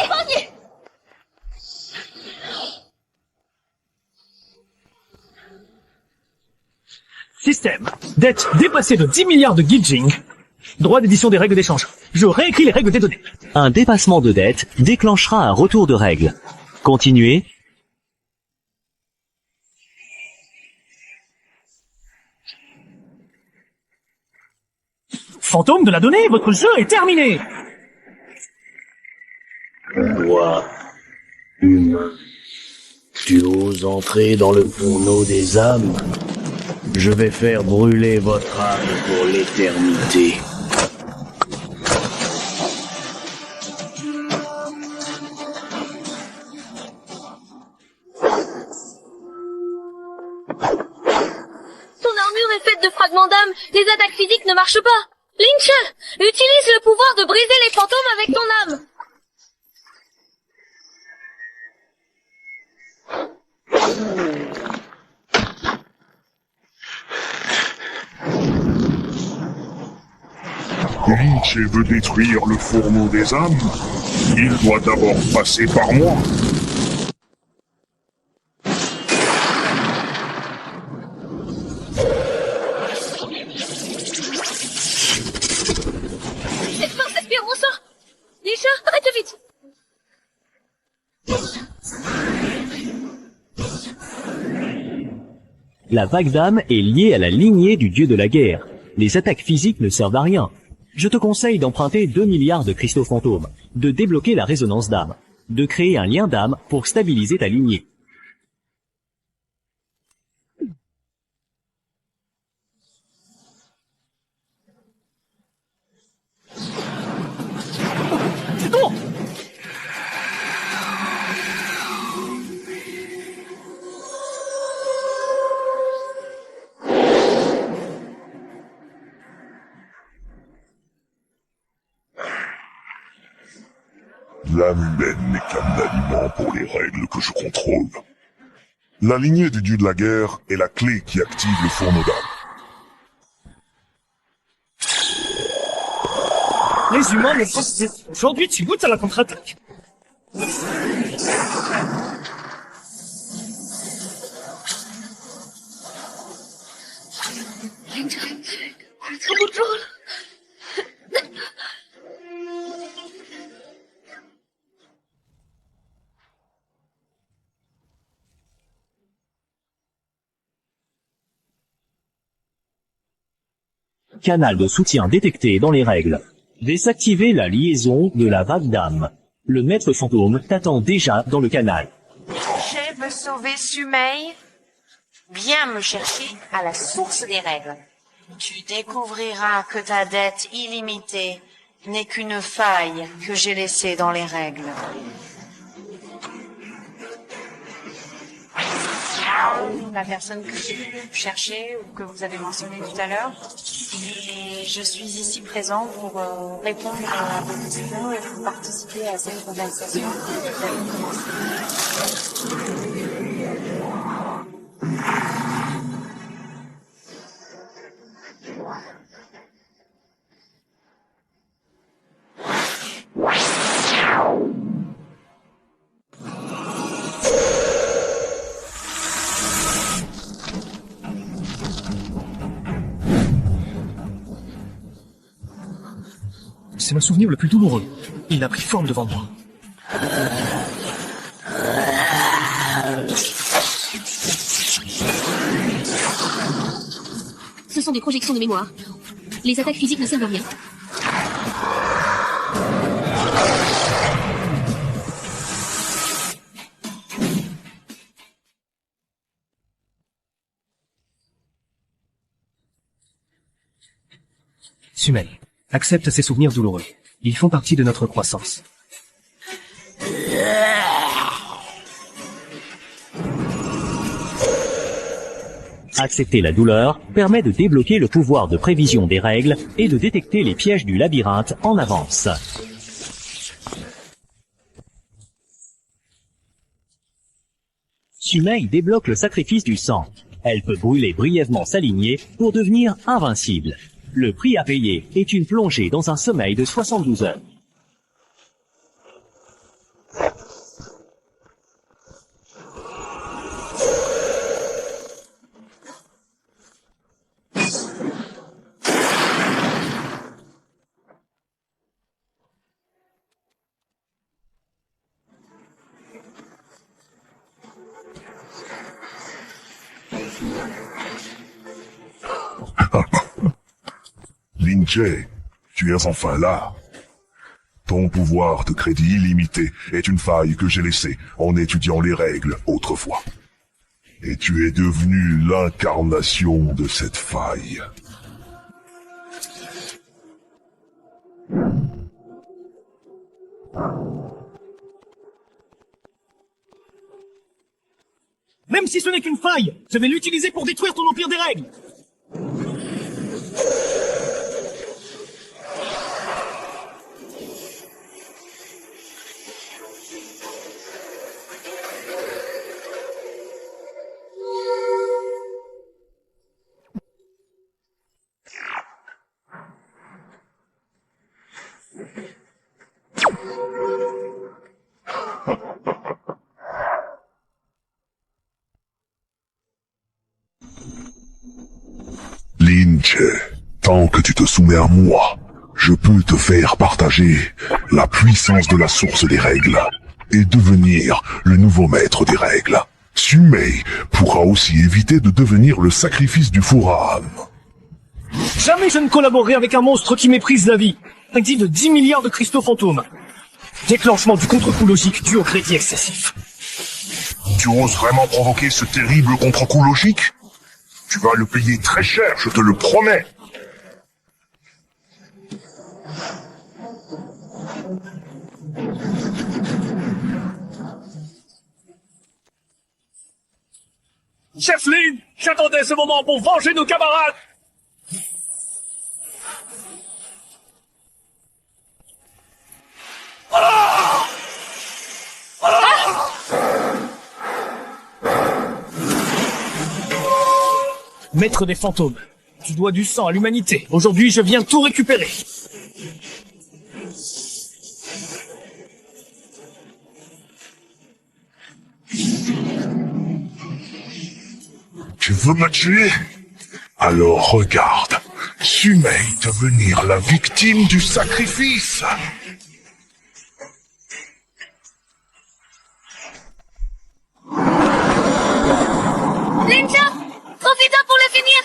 Système. Dette dépassée de 10 milliards de Gijing. Droit d'édition des règles d'échange. Je réécris les règles des données. Un dépassement de dette déclenchera un retour de règles. Continuez. Fantôme de la donnée, votre jeu est terminé. Toi, humain, tu oses entrer dans le fourneau des âmes? Je vais faire brûler votre âme pour l'éternité. Ton armure est faite de fragments d'âme. Les attaques physiques ne marchent pas. Lynch, utilise le pouvoir de briser les fantômes avec ton âme. Lynch veut détruire le fourneau des âmes. Il doit d'abord passer par moi. Cette force aspire mon sang. Lynch, arrête vite. La vague d'âme est liée à la lignée du dieu de la guerre. Les attaques physiques ne servent à rien. Je te conseille d'emprunter 2 milliards de cristaux fantômes, de débloquer la résonance d'âme, de créer un lien d'âme pour stabiliser ta lignée. C'est bon. L'âme humaine n'est qu'un aliment pour les règles que je contrôle. La lignée du dieu de la guerre est la clé qui active le fourneau d'âme. Les humains ne pensent... Aujourd'hui, tu goûtes à la contre-attaque. Canal de soutien détecté dans les règles. Désactivez la liaison de la vague d'âme. Le maître fantôme t'attend déjà dans le canal. Je veux sauver Sumei. Viens me chercher à la source des règles. Tu découvriras que ta dette illimitée n'est qu'une faille que j'ai laissée dans les règles. La personne que j'ai cherchée ou que vous avez mentionnée tout à l'heure. Et je suis ici présent pour répondre à vos questions et pour participer à cette conversation que vous avez commencée. C'est mon souvenir le plus douloureux. Il a pris forme devant moi. Ce sont des projections de mémoire. Les attaques physiques ne servent à rien. Sumei, accepte ces souvenirs douloureux. Ils font partie de notre croissance. Accepter la douleur permet de débloquer le pouvoir de prévision des règles et de détecter les pièges du labyrinthe en avance. Sumei débloque le sacrifice du sang. Elle peut brûler brièvement sa lignée pour devenir invincible. Le prix à payer est une plongée dans un sommeil de 72 heures. Lin-Che, tu es enfin là. Ton pouvoir de crédit illimité est une faille que j'ai laissée en étudiant les règles autrefois. Et tu es devenu l'incarnation de cette faille. Même si ce n'est qu'une faille, je vais l'utiliser pour détruire ton empire des règles. Lin-Che, tant que tu te soumets à moi, je peux te faire partager la puissance de la source des règles et devenir le nouveau maître des règles. Sumei pourra aussi éviter de devenir le sacrifice du Furam. Jamais je ne collaborerai avec un monstre qui méprise la vie. Crédit de 10 milliards de cristaux fantômes. Déclenchement du contre-coup logique dû au crédit excessif. Tu oses vraiment provoquer ce terrible contre-coup logique? Tu vas le payer très cher, je te le promets. Chef Lin, j'attendais ce moment pour venger nos camarades. Maître des fantômes, tu dois du sang à l'humanité. Aujourd'hui, je viens tout récupérer. Tu veux me tuer? Alors regarde, Sumei devenir la victime du sacrifice. Ninja, profite pour le finir.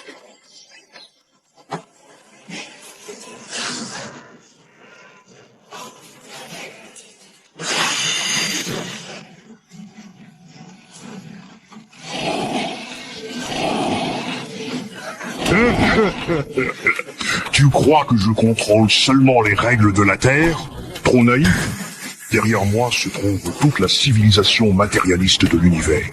Tu Tu crois que je contrôle seulement les règles de la Terre? Trop naïf? Derrière moi se trouve toute la civilisation matérialiste de l'univers.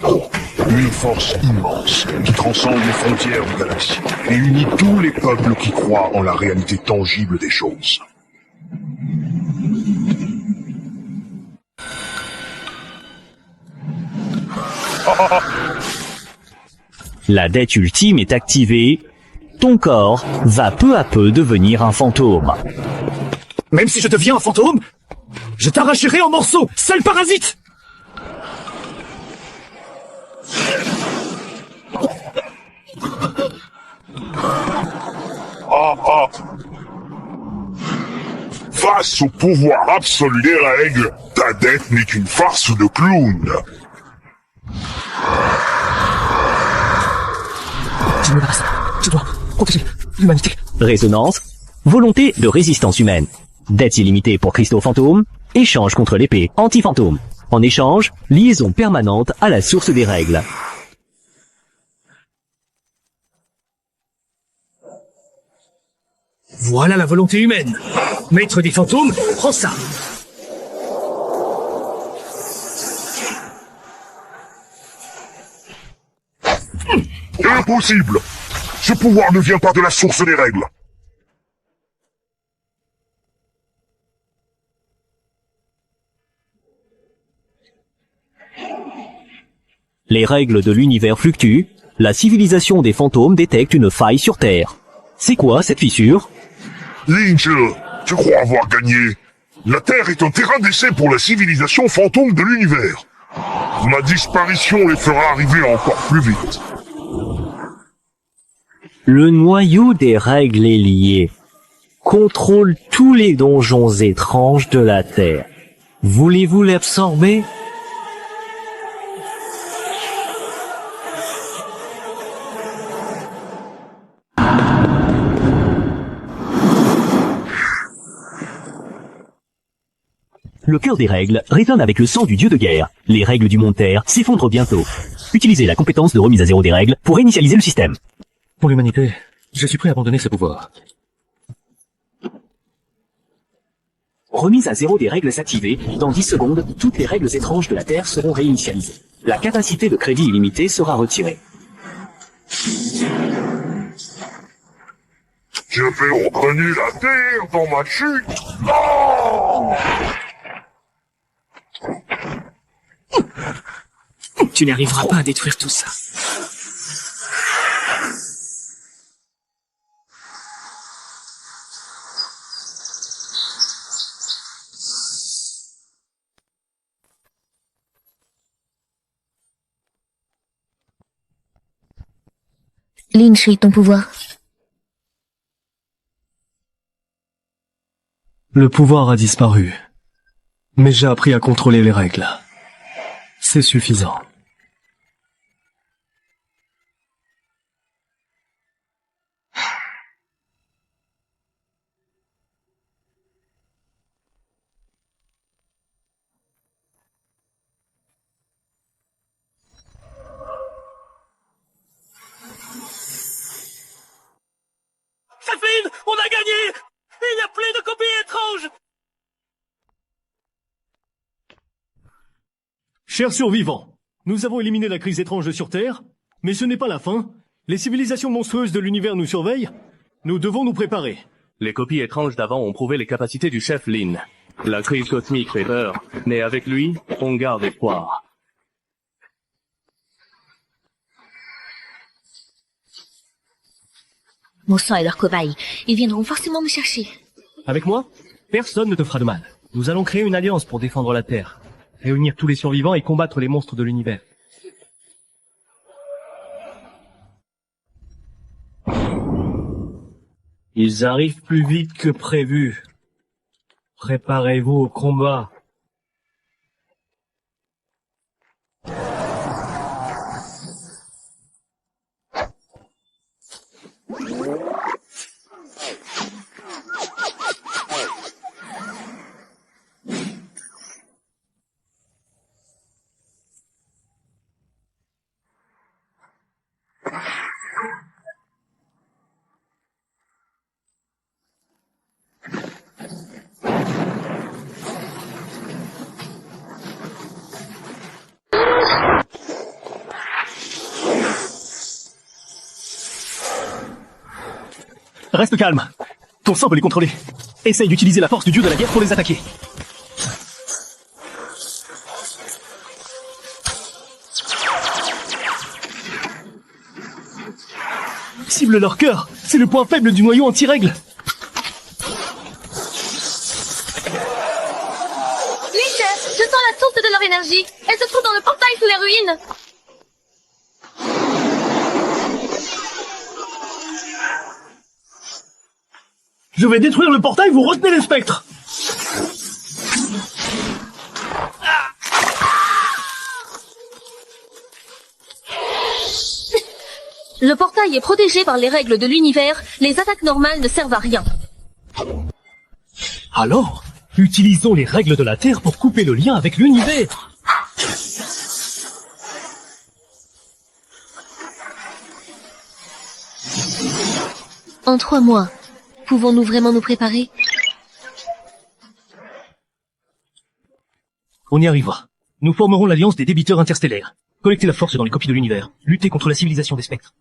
Une force immense qui transcende les frontières de galaxies et unit tous les peuples qui croient en la réalité tangible des choses. La dette ultime est activée. Ton corps va peu à peu devenir un fantôme. Même si je deviens un fantôme, je t'arracherai en morceaux, sale parasite! Face au pouvoir absolu des règles, ta dette n'est qu'une farce de clown. Je me débarrasse. Je dois protéger l'humanité. Résonance. Volonté de résistance humaine. Dette illimitée pour cristaux fantômes. Échange contre l'épée anti-fantôme. En échange, liaison permanente à la source des règles. Voilà la volonté humaine. Maître des fantômes, prends ça. Impossible! Ce pouvoir ne vient pas de la source des règles. Les règles de l'univers fluctuent. La civilisation des fantômes détecte une faille sur Terre. C'est quoi cette fissure? Lynch, tu crois avoir gagné? La Terre est un terrain d'essai pour la civilisation fantôme de l'univers. Ma disparition les fera arriver encore plus vite. Le noyau des règles est lié. Contrôle tous les donjons étranges de la Terre. Voulez-vous l'absorber? Le cœur des règles résonne avec le sang du dieu de guerre. Les règles du monde Terre s'effondrent bientôt. Utilisez la compétence de remise à zéro des règles pour initialiser le système. Pour l'humanité, je suis prêt à abandonner ce pouvoir. Remise à zéro des règles activées. Dans 10 secondes, toutes les règles étranges de la Terre seront réinitialisées. La capacité de crédit illimité sera retirée. Je vais regagner la Terre dans ma chute. Oh! Tu n'arriveras pas à détruire tout ça. Lynch et ton pouvoir. Le pouvoir a disparu. Mais j'ai appris à contrôler les règles. C'est suffisant. Safine, on a gagné! Il y a plus de copies étranges! Chers survivants, nous avons éliminé la crise étrange sur Terre, mais ce n'est pas la fin. Les civilisations monstrueuses de l'univers nous surveillent. Nous devons nous préparer. Les copies étranges d'avant ont prouvé les capacités du chef Lin. La crise cosmique fait peur, mais avec lui, on garde espoir. Mon sang est leur cobaye. Ils viendront forcément me chercher. Avec moi, personne ne te fera de mal. Nous allons créer une alliance pour défendre la Terre, réunir tous les survivants et combattre les monstres de l'univers. Ils arrivent plus vite que prévu. Préparez-vous au combat. Reste calme. Ton sang peut les contrôler. Essaye d'utiliser la force du dieu de la guerre pour les attaquer. Cible leur cœur. C'est le point faible du noyau anti-règle. Lince, je sens la source de leur énergie. Elle se trouve dans le portail sous les ruines. Je vais détruire le portail, vous retenez les spectres. Le portail est protégé par les règles de l'univers. Les attaques normales ne servent à rien. Alors, utilisons les règles de la Terre pour couper le lien avec l'univers. En 3 mois, pouvons-nous vraiment nous préparer? On y arrivera. Nous formerons l'alliance des débiteurs interstellaires. Collecter la force dans les copies de l'univers. Lutter contre la civilisation des spectres.